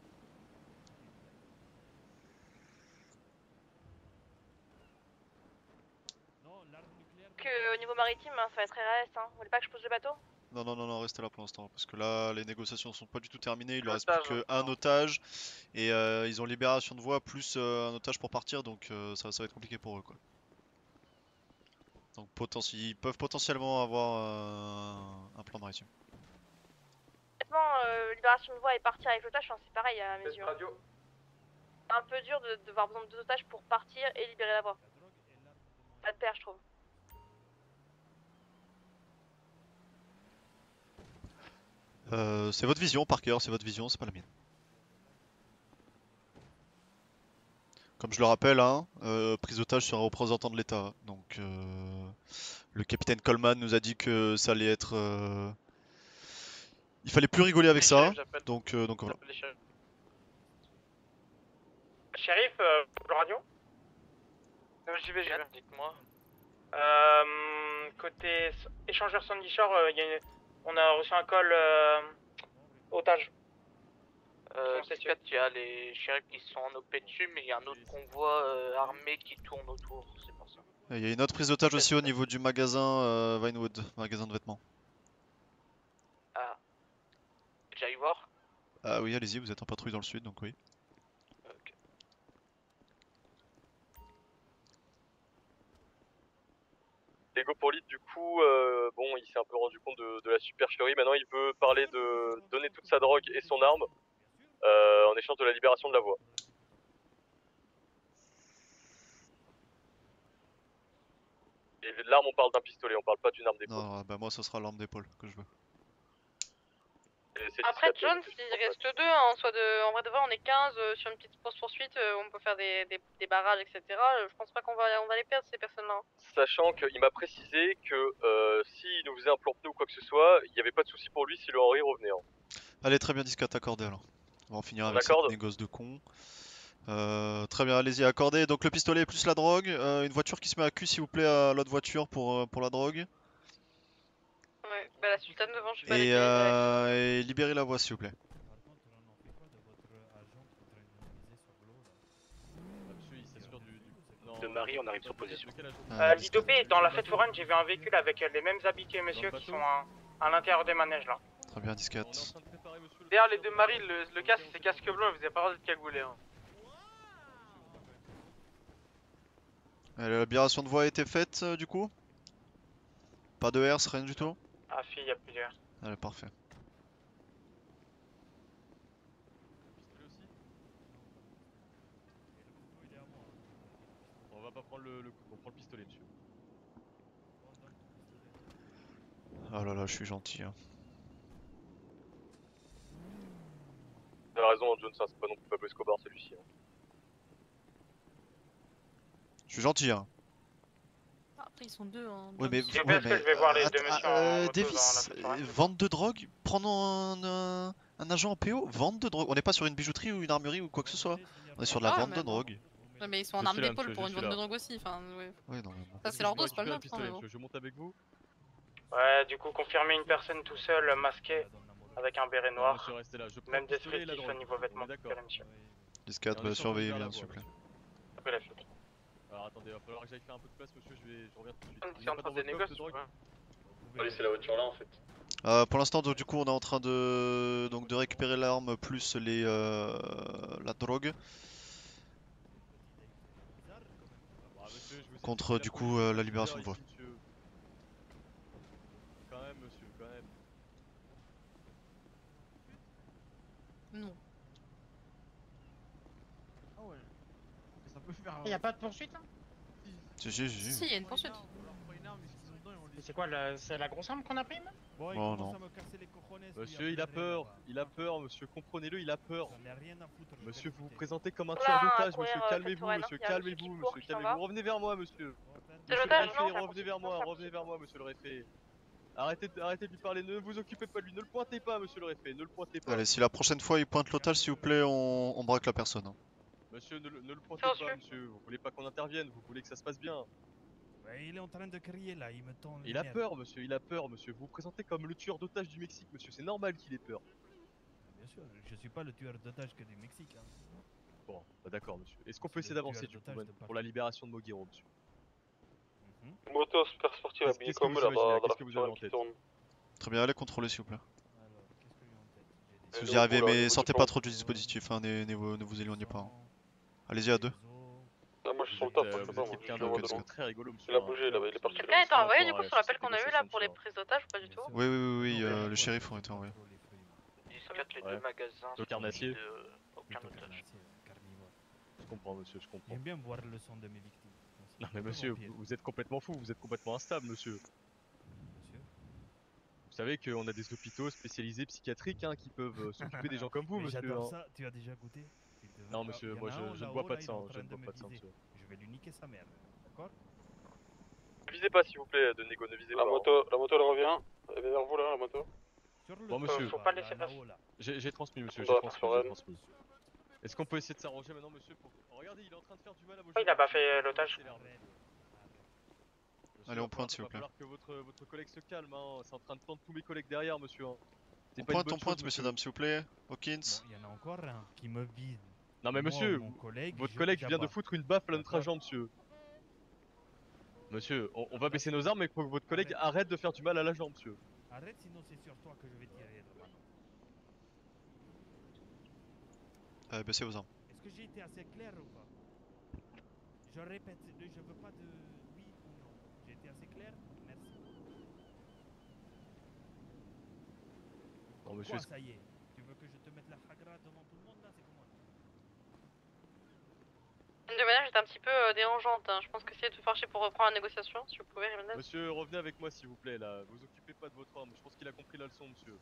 Que au niveau maritime, hein, ça va être RAS, hein. Vous voulez pas que je pose le bateau? Non, non, non, non, restez là pour l'instant, parce que là, les négociations sont pas du tout terminées. Il leur reste L'otage, plus qu'un otage, et ils ont libération de voie plus un otage pour partir, donc ça va être compliqué pour eux, quoi. Donc ils peuvent potentiellement avoir un plan maritime. Honnêtement, libération de voie et partir avec l'otage, enfin, c'est pareil à mes yeux. C'est un peu dur de devoir besoin de 2 otages pour partir et libérer la voie. Pas de paire, je trouve. C'est votre vision, Parker, c'est votre vision, c'est pas la mienne. Comme je le rappelle, hein, prise d'otage sur un représentant de l'État. Donc, le capitaine Coleman nous a dit que ça allait être. Il fallait plus rigoler avec ça. Donc voilà. Shérif, le radio? J'y vais, dites-moi. Côté échangeur Sandy Shore, on a reçu un call otage. C4, il y a les shérifs qui sont en OP dessus, mais il y a un autre convoi armé qui tourne autour, c'est pour ça. Il y a une autre prise d'otage aussi au niveau du magasin Vinewood, magasin de vêtements. Ah. J'aille voir? Ah oui, allez-y, vous êtes en patrouille dans le sud, donc oui. Ok. Lego pour lead, du coup, bon, il s'est un peu rendu compte de la supercherie. Maintenant, il veut parler de donner toute sa drogue et son arme en échange de la libération de la voie. Et de l'arme, on parle d'un pistolet, on parle pas d'une arme d'épaule. Non, bah moi, ce sera l'arme d'épaule que je veux. Après, John, s'il reste 2, hein, en vrai de vrai, on est 15 sur une petite poursuite, on peut faire des barrages, etc. Je pense pas qu'on va les perdre, ces personnes-là. Sachant qu'il m'a précisé que s'il nous faisait un plan pneu ou quoi que ce soit, il n'y avait pas de souci pour lui si le Henry revenait. Hein. Allez, très bien, 10-4 accordé alors. On va en finir avec cette négoce de con. Très bien, allez-y, accordé. Donc le pistolet plus la drogue. Une voiture qui se met à cul, s'il vous plaît, à l'autre voiture pour la drogue. Ouais, bah la sultane devant, je vais pas les libérer. Et libérez la voie, s'il vous plaît. de Marie, on arrive sur position. L'IDOP est dans la fête foraine, j'ai vu un véhicule avec les mêmes habitués, monsieur, qui sont à l'intérieur des manèges là. Très bien, 10-4. D'ailleurs, les deux maris, le casque, c'est casque blanc, vous avez pas le droit d'être cagoulé. Hein. La libération de voie a été faite du coup? Pas de herse, rien du tout? Ah, fille, y'a plusieurs. Allez, parfait. On va pas prendre le coup, on prend le pistolet, monsieur. Oh là là, je suis gentil. Hein. T'as raison, Jones, c'est pas non plus Pablo Escobar celui-ci. Hein. Je suis gentil, hein. Après, ils sont deux. Hein, Oui, mais, Je vais voir les deux messieurs en moto Davis, dans la fête foraine. vente de drogue? Prenons un agent en PO? Vente de drogue? On n'est pas sur une bijouterie ou une armurerie ou quoi que ce soit. On est sur de la vente de drogue. Ouais, mais ils sont en arme d'épaule pour une vente de drogue aussi. Enfin, ouais. Oui, non, mais bon. Ça, c'est leur dos, c'est pas le nôtre. Hein, Je monte avec vous. Ouais, du coup, confirmer une personne tout seul, masquée, avec un béret noir. Monsieur, restez là. Je prends Même le pistolet et la descriptif drogue. au niveau vêtements. On est d'accord. 10-4, bah, surveillez bien, s'il vous plaît. Après la fuite. Alors attendez, il va falloir que j'aille faire un peu de place, monsieur, je reviens tout de suite. C'est en train de négocier. On va laisser la voiture là en fait. Pour l'instant, donc, du coup, on est en train de récupérer l'arme plus la drogue. Contre du coup la libération de voie. Quand même, monsieur, quand même. Non. Ah ouais. Ça peut faire. Y'a pas de poursuite là? Si, Si, il y a une poursuite. C'est quoi, c'est la grosse arme qu'on a pris même? Oh non. Monsieur, il a peur, monsieur, comprenez-le, il a peur. Monsieur, vous vous présentez comme un Oula, tueur d'otage, courir, monsieur, calmez-vous, Fête-Foraine, monsieur, il y a un calmez-vous, monsieur qui monsieur, court, qui s'en calmez-vous. va. Revenez vers moi, monsieur. C'est Monsieur l'otage, le non, réfé, ça revenez vers moi, monsieur le réfé. Arrêtez de lui parler, ne vous occupez pas de lui, ne le pointez pas, monsieur le réfé, ne le pointez pas. Allez, si la prochaine fois il pointe l'otage, s'il vous plaît, on braque la personne. Hein. Monsieur, ne le pointez pas, monsieur, vous voulez pas qu'on intervienne, vous voulez que ça se passe bien. Ouais, il est en train de crier là, il me tend le Il a nerf. peur, monsieur, il a peur, monsieur. Vous vous présentez comme le tueur d'otages du Mexique, monsieur, c'est normal qu'il ait peur. Bien sûr, je suis pas le tueur d'otages que du Mexique. Hein. Bon, bah d'accord, monsieur. Est-ce qu'on C'est peut essayer le d'avancer tueur du coup, d'otages de pour la libération de Moguero, monsieur? Moto super sportive habillée Qu'est-ce que comme vous eux là imaginez, dans la qu'est-ce que vous avez en qui tête? tourne. Très bien, allez contrôler, s'il vous plaît. Alors, qu'est-ce que j'ai en tête? Si vous y arrivez, mais sortez pas trop du dispositif, hein, ne vous éloignez pas. Hein. Allez-y à deux. Ah, moi je suis sur le top, moi je sais pas, moi je le vois de loin. Très rigolo, monsieur. Il a bougé là, il est parti. Quelqu'un est envoyé du coup sur l'appel qu'on a eu là pour les prises d'otages ou pas du tout? Oui, le shérif ont été envoyés. 10-4, les Ouais. deux magasins. Le carnassier. Aucun otage. Je comprends, monsieur, je comprends. J'aime bien voir le sang de mes victimes. Non mais monsieur, vous êtes complètement fou, vous êtes complètement instable, monsieur. Vous savez qu'on a des hôpitaux spécialisés psychiatriques hein, qui peuvent s'occuper des gens comme vous, Mais monsieur. j'adore hein. ça, tu as déjà goûté? Non monsieur, moi je ne bois pas de sang, je ne bois pas de sang, viser. monsieur. Je vais lui niquer sa mère, d'accord? Ne visez pas s'il vous plaît, de négo, ne visez pas. La moto elle revient. Elle est vers vous là, la moto. Sur le Bon monsieur, faut pas laisser passer. j'ai transmis monsieur, Dans j'ai la transmis, forêt. j'ai transmis. Est-ce qu'on peut essayer de s'arranger maintenant monsieur pour... Oh, regardez, il est en train de faire du mal à vos Il a pas fait l'otage. Allez, on pointe, s'il vous plaît. Il va falloir que votre collègue se calme, hein. C'est en train de tendre tous mes collègues derrière monsieur. Hein. C'est On pas une pointe, bonne on pointe, chose, messieurs, dames, s'il vous plaît. Hawkins. Bon, il y en a encore un qui me vise. Non mais Moi, monsieur, mon collègue, votre collègue vient de j'abats. foutre une baffe à notre D'accord. agent monsieur. Monsieur, on va baisser nos armes mais pour que votre collègue arrête de faire du mal à l'agent monsieur. Arrête, sinon c'est sur toi que je vais tirer là maintenant. Baissez vos armes. Est-ce que j'ai été assez clair ou pas? Je répète, je veux pas de oui ou non. J'ai été assez clair? Merci. Non monsieur, Quoi, ça y est? Tu veux que je te mette la hagra devant tout le monde là? C'est comment? Une de ménage est un petit peu dérangeante. Hein. Je pense que c'est de farcher pour reprendre la négociation, si vous pouvez, Jiménez. monsieur, revenez avec moi s'il vous plaît là. Vous occupez pas de votre homme. Je pense qu'il a compris la leçon monsieur.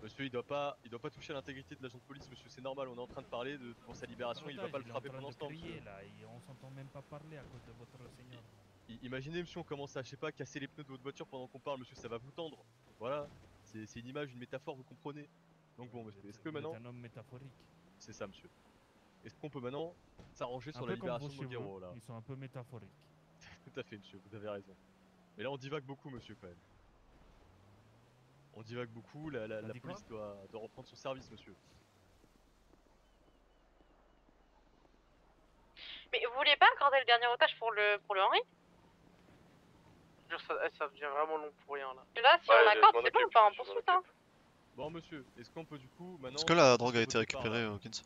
Monsieur, il doit pas toucher à l'intégrité de l'agent de police, monsieur. C'est normal, on est en train de parler pour sa libération. Il va pas le frapper pendant ce temps, monsieur. Là, et on s'entend même pas parler à cause de votre seigneur. Imaginez, monsieur, on commence à, je sais pas, casser les pneus de votre voiture pendant qu'on parle, monsieur, ça va vous tendre. Voilà, c'est une image, une métaphore, vous comprenez. Donc bon, monsieur, est-ce que maintenant... un homme métaphorique. C'est ça, monsieur. Est-ce qu'on peut maintenant s'arranger Un sur peu la comme libération vous de chez Moguero, vous, là? ils sont un peu métaphoriques. Tout à fait, monsieur, vous avez raison. Mais là, on divague beaucoup, monsieur, quand même. On divague beaucoup, la dit quoi? police doit reprendre son service, monsieur. Mais vous voulez pas accorder le dernier otage pour le Henri? Ça devient vraiment long pour rien là. Et là, si on l'accorde, c'est bon, on part en poursuite, hein. Bon, monsieur, est-ce qu'on peut du coup maintenant. Est-ce que la drogue a été récupérée, Hawkins?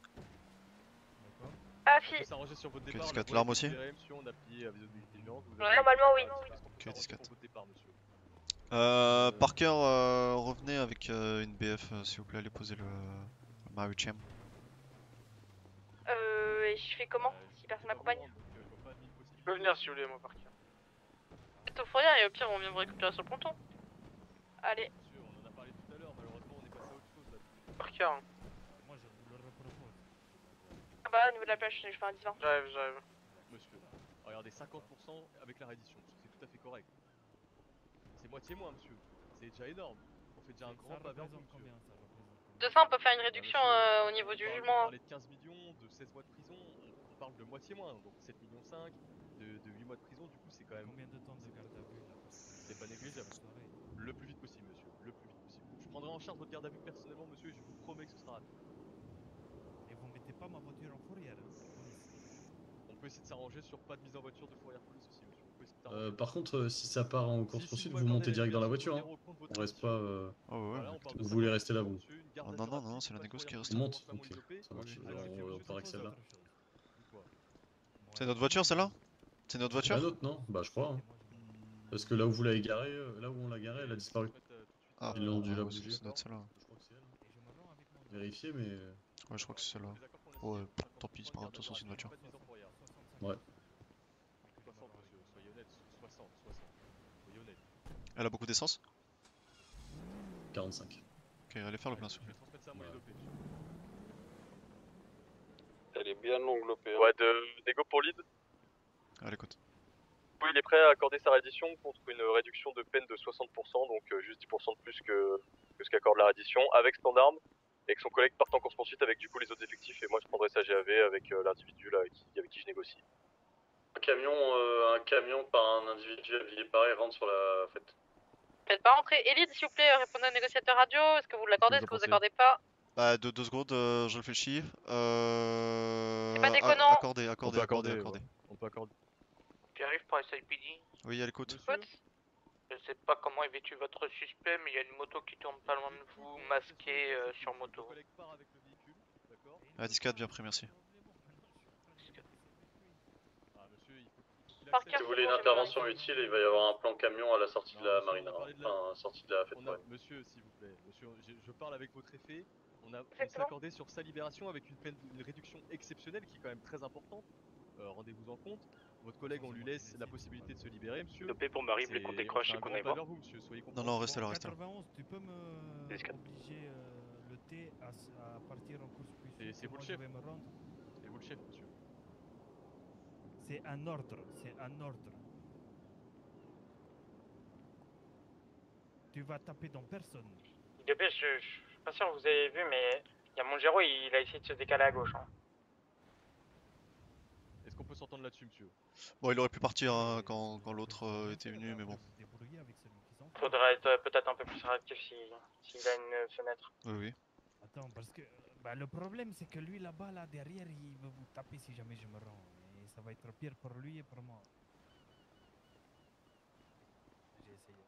Ah, On si. peut s'arranger sur votre départ. Qu'est-ce que l'arme aussi? Monsieur, on a plié à vigilance. Ouais, normalement, oui. Ok, 14. Votre départ, monsieur. Parker, revenez avec une BF, s'il vous plaît, allez poser le Maritime. Et je fais comment si personne m'accompagne? Je peux venir si vous voulez, moi par contre. T'offres rien et au pire, on vient me récupérer sur le ponton. Allez. Monsieur, on en a parlé tout à l'heure, malheureusement, on est passé à autre chose là. Par cœur. Moi, je vous le repropose. Ah bah, au niveau de la plage, je fais un 10-20. J'arrive. Monsieur, regardez, 50% avec la reddition, c'est tout à fait correct. C'est moitié moins, monsieur. C'est déjà énorme. On fait déjà un grand pas vers vous, monsieur. De ça, on peut faire une réduction au niveau du jugement. On parlait de 15 millions, de 16 mois de prison, on parle de moitié moins, donc 7 millions 5, de 8 mois de prison, du coup c'est quand même... Combien de temps de garde à vue là? C'est pas négligeable. Le plus vite possible, monsieur, le plus vite possible. Je prendrai en charge votre garde à vue personnellement, monsieur, et je vous promets que ce sera rapide. Et vous mettez pas ma voiture en fourrière? On peut essayer de s'arranger sur pas de mise en voiture de fourrière police aussi, monsieur. On peut essayer de s'arranger. Par contre, si ça part en course-poursuite, vous montez direct dans la voiture. Hein. On reste pas. Oh ouais, Vous voulez rester là, vous? Non, c'est la négoce qui reste. On monte? Ok, ça marche. On part avec celle-là. C'est notre voiture celle-là? C'est notre voiture? La nôtre, non? Bah, je crois. Hein. Parce que là où vous l'avez garée, là où on l'a garée, elle a disparu. Ah, Ils l'ont dû la ouais, bouger. c'est notre celle-là. Je crois que c'est elle. Vérifier, mais. Ouais, je crois que c'est celle-là. Ouais, tant pis, c'est pas grave, de toute façon c'est une voiture. Ouais. 60, monsieur, soyez honnête, 60. Soyez honnête. Elle a beaucoup d'essence? 45. Ok, allez faire le plein s'il vous Je vais plaît. transmettre ça à mon IDOP, monsieur. Elle est bien longue l'OP. Ouais, Nego pour lead. À l'écoute. Oui, il est prêt à accorder sa reddition contre une réduction de peine de 60%, donc juste 10% de plus que ce qu'accorde la reddition, avec standard, et que son collègue parte en course-poursuite avec du coup les autres effectifs, et moi je prendrai sa GAV avec l'individu là avec qui je négocie. Un camion par un individu habillé pareil rentre sur la fête. Faites pas rentrer. Elite, s'il vous plaît, répondez au négociateur radio. Est-ce que vous l'accordez? Est-ce que vous accordez pas? Bah, 2 secondes, je réfléchis. C'est pas déconnant. Accordé. On peut accorder. J'arrive pour SIPD. Oui, à l'écoute. Je sais pas comment est vêtu votre suspect, mais il y a une moto qui tourne pas loin de vous, masquée sur moto. Ah, 10-4, bien pris, merci. Si vous voulez une intervention utile, il va y avoir un plan camion à la sortie de la marina, enfin sortie de la fête foraine. Monsieur, s'il vous plaît, monsieur, je parle avec votre effet. On s'est accordé sur sa libération avec une réduction exceptionnelle qui est quand même très importante. Rendez-vous en compte. Votre collègue, on lui laisse la possibilité de se libérer, monsieur. Dopé pour Marie, voulez qu'on décroche et qu'on aille voir. vers vous, monsieur, soyez Non, restez là. 91, tu peux me obliger le T à partir en course poursuite? C'est vous le chef. Je vais me rendre. C'est vous le chef, monsieur. C'est un ordre, Tu vas taper dans personne. Dopé, je suis pas sûr que vous avez vu, mais il y a Mongero, il a essayé de se décaler à gauche. Hein. Est-ce qu'on peut s'entendre là-dessus, monsieur? Bon, il aurait pu partir hein, quand l'autre était venu, mais bon. Faudrait être peut-être un peu plus réactif s'il a une fenêtre. Oui. Attends, parce que le problème c'est que lui là-bas, là derrière, il veut vous taper si jamais je me rends. Et ça va être pire pour lui et pour moi. J'ai essayé.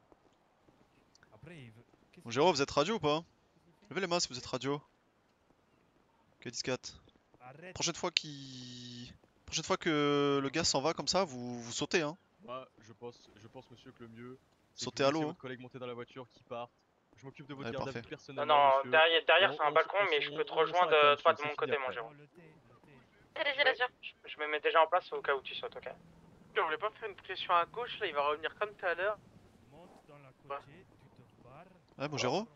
Après, il veut... Mongero, vous êtes radio ou pas? Levez les mains si vous êtes radio. Ok, 10-4. Prochaine fois que le gars s'en va comme ça, vous sautez hein. Moi, je pense monsieur que le mieux, c'est sautez à l'eau. Votre collègue monter dans la voiture, qui parte. Je m'occupe de votre garde à vue personnelle. Non, derrière c'est un balcon, mais je peux te rejoindre toi de mon côté, Mongero. Allez-y, vas-y. Je me mets déjà en place au cas où tu sautes, ok? On voulait pas faire une pression à gauche, là il va revenir comme tout à l'heure. Monte dans la côtier, tu te barres. Ouais, Mongero,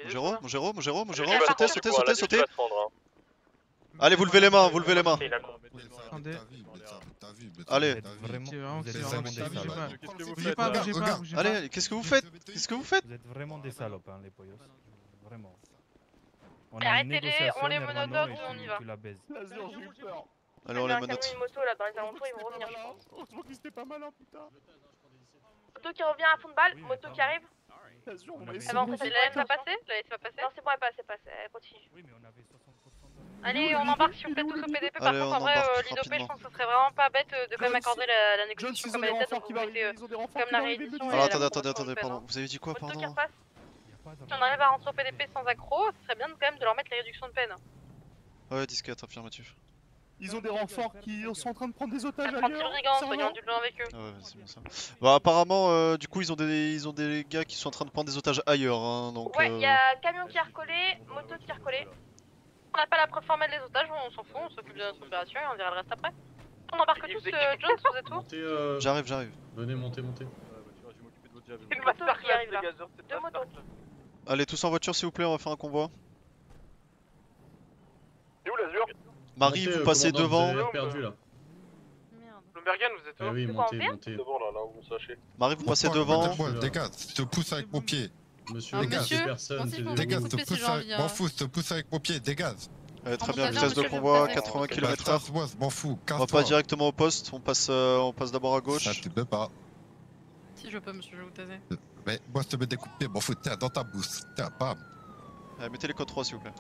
sautez. hein. Allez, vous levez les mains, Attendez. Allez. Bougez pas. Allez, qu'est-ce que vous faites? Vous êtes vraiment des salopes, hein, les poyos. Vraiment. On a une Arrêtez-les, négociation, on les Hermano, monodogue et ou on y va? tu la baises. Allez, on les menotte. Une moto là dans les alentours, ils vont revenir, je pense. Heureusement que c'était pas malin, putain. Moto qui revient à fond de balle, moto qui arrive. On va Ah bah en fait, la laisse pas passer? Non, c'est bon, elle passe, elle continue. Oui, mais on avait 60% Allez, on embarque s'il vous plaît tous au PDP. Par Allez, contre, on en vrai, embarque l'IDOP, je rapidement. pense que ce serait vraiment pas bête de quand même Jones, accorder la Jones, négociation ils comme ont des elle est faite. renforts qui Donc, vont vous mettez arriver, ils ont des renforts comme qui la vont arriver. réédition. Alors et la attendez, promotion de peine, pardon. hein. Vous avez dit quoi, Faut tout pardon? qui repasse. Si on arrive à rentrer au PDP sans accro, ce serait bien quand même de leur mettre les réductions de peine. Ouais, disquette, affirmatif. Ils ont des renforts qui sont en train de prendre des otages Apprenti ailleurs. brigand, ça soignons va du blanc avec eux. Ah ouais, c'est bien ça. Bah apparemment, du coup, ils ont des gars qui sont en train de prendre des otages ailleurs, hein, donc... Ouais, y'a camion qui a recollé, moto qui a recollé. On n'a pas la preuve formelle des otages, on s'en fout, on s'occupe de notre opération et on verra le reste après. On embarque tous, Jones, vous êtes où? Montez, J'arrive. Venez, montez. Je vais m'occuper de votre job. Une moto qui arrive là. Deux motos. Allez, tous en voiture, s'il vous plaît, on va faire un convoi. C'est où l'Azur? Marie, vous passez devant. Vous avez perdu là. Bloombergen, vous êtes Ah où? oui, montez. Devant là où on s'est haché. Marie, vous passez devant. Dégage, je te pousse avec mon pied. Monsieur, Dégage. Dégage, je te pousse avec... M'en fous, je te pousse avec mon pied, dégage. Très bien, vitesse de convoi, 80 km/h. Je m'en fous, On va pas directement au poste, on passe d'abord à gauche. Ça, tu peux pas. Si je peux, monsieur, je vais vous taser. Mais moi, je te mets des coups de pied, m'en fous, tiens, dans ta bouche. Tiens, bam. Mettez les codes 3, s'il vous plaît.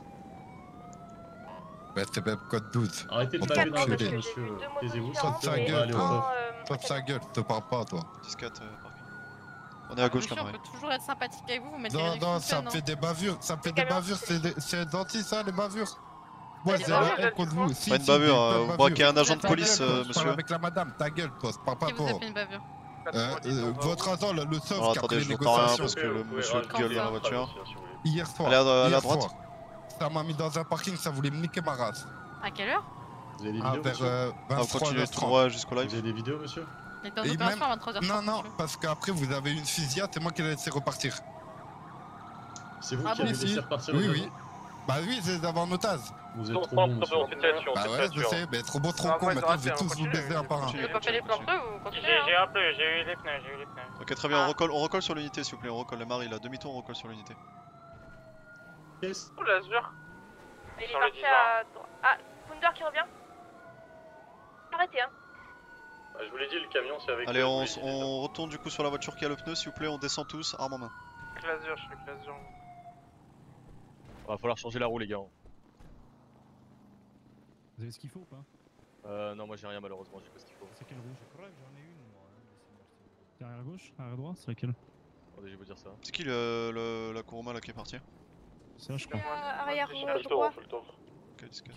Ouais, c'est même code 12. Arrêtez de On baver dans la t'enculé. voiture, monsieur. Taisez-vous, Saute sa on va gueule, aller au toi. poste. Saute sa gueule, je te parle pas, toi. 10-4, on est à gauche là, Monsieur, on Marie. peut toujours être sympathique avec vous, vous mettez les Non, réductions non, de ça peine, me hein. fait des bavures, ça me fait des bavures, c'est gentil ça, les bavures. Moi, des j'ai bavures, la haine contre vous. Si, Pas une si, bavure, des vous bavures. braquez un agent de Ta police, gueule, toi, je parle monsieur. avec la madame, ta gueule, toi, je parle pas Qui vous a fort. fait une bavure? Votre agent, là, le Alors SOF, qui a pris attendez, les je n'entends rien négociations. parce que le monsieur gueule dans la voiture. Hier soir, Allez, à la hier droite. soir, ça m'a mis dans un parking, ça voulait me niquer ma race. À quelle heure? Vous avez des Ah, vidéos, vers monsieur On 23 continue le h convoi jusqu'au Vous live. avez des vidéos, monsieur Il était en Et opération même- à 23h30. Non, non, monsieur. parce qu'après vous avez une fusillade, c'est moi qui l'ai laissé repartir. C'est vous Ah qui bon avez Si, laissé repartir oui, le oui. gamin Bah oui, c'est d'avoir en otage. Vous êtes trop bon, monsieur. Bah ouais, je sais, mais trop beau, trop con, maintenant je vais tous vous baiser un par un. Tu veux pas faire les plans de feu ou continuez? J'ai un peu, j'ai eu les pneus, Ok, très bien, on recolle sur l'unité, s'il vous plaît. On recolle la Marie là, demi-tour, on recolle sur l'unité. Où l'Azur? Il est Sur le parti divan. à droite. Ah, Funder qui revient. Arrêtez, hein. Ah, je vous l'ai dit, le camion c'est avec. Allez, eux, on je vous l'ai dit. retourne du coup sur la voiture qui a le pneu, s'il vous plaît. On descend tous, arme en main. L'Azur, je suis avec l'Azur. Va falloir changer la roue, les gars. Vous avez ce qu'il faut ou pas? Non, moi j'ai rien malheureusement, j'ai pas ce qu'il faut. C'est quelle roue? Je crois que j'en ai une moi. C'est arrière gauche? Arrière droit? C'est laquelle? Attendez, je vais vous dire ça. C'est qui la Kuruma là qui est partie? Ça, je crois. Arrière On fait le tour, droit. on fait le tour. Ok, discret.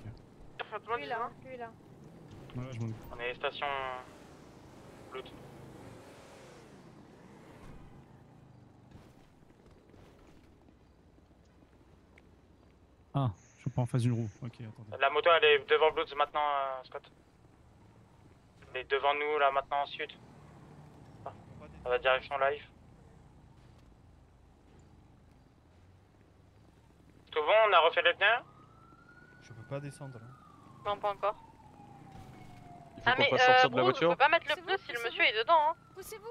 Lui là, hein. Lui là. Ouais, je m'en occupe. On est station Bluetooth. Ah, je suis pas en face d'une roue. Ok, attendez. La moto elle est devant Bluetooth maintenant, Scott. Elle est devant nous là maintenant en sud. Ah, à la direction live. Tout bon, on a refait les pneus? Je peux pas descendre. Non, pas encore. Il faut qu'on fasse sortir de la Brooke, voiture. vous pouvez pas mettre le pneu si le monsieur est dedans, hein.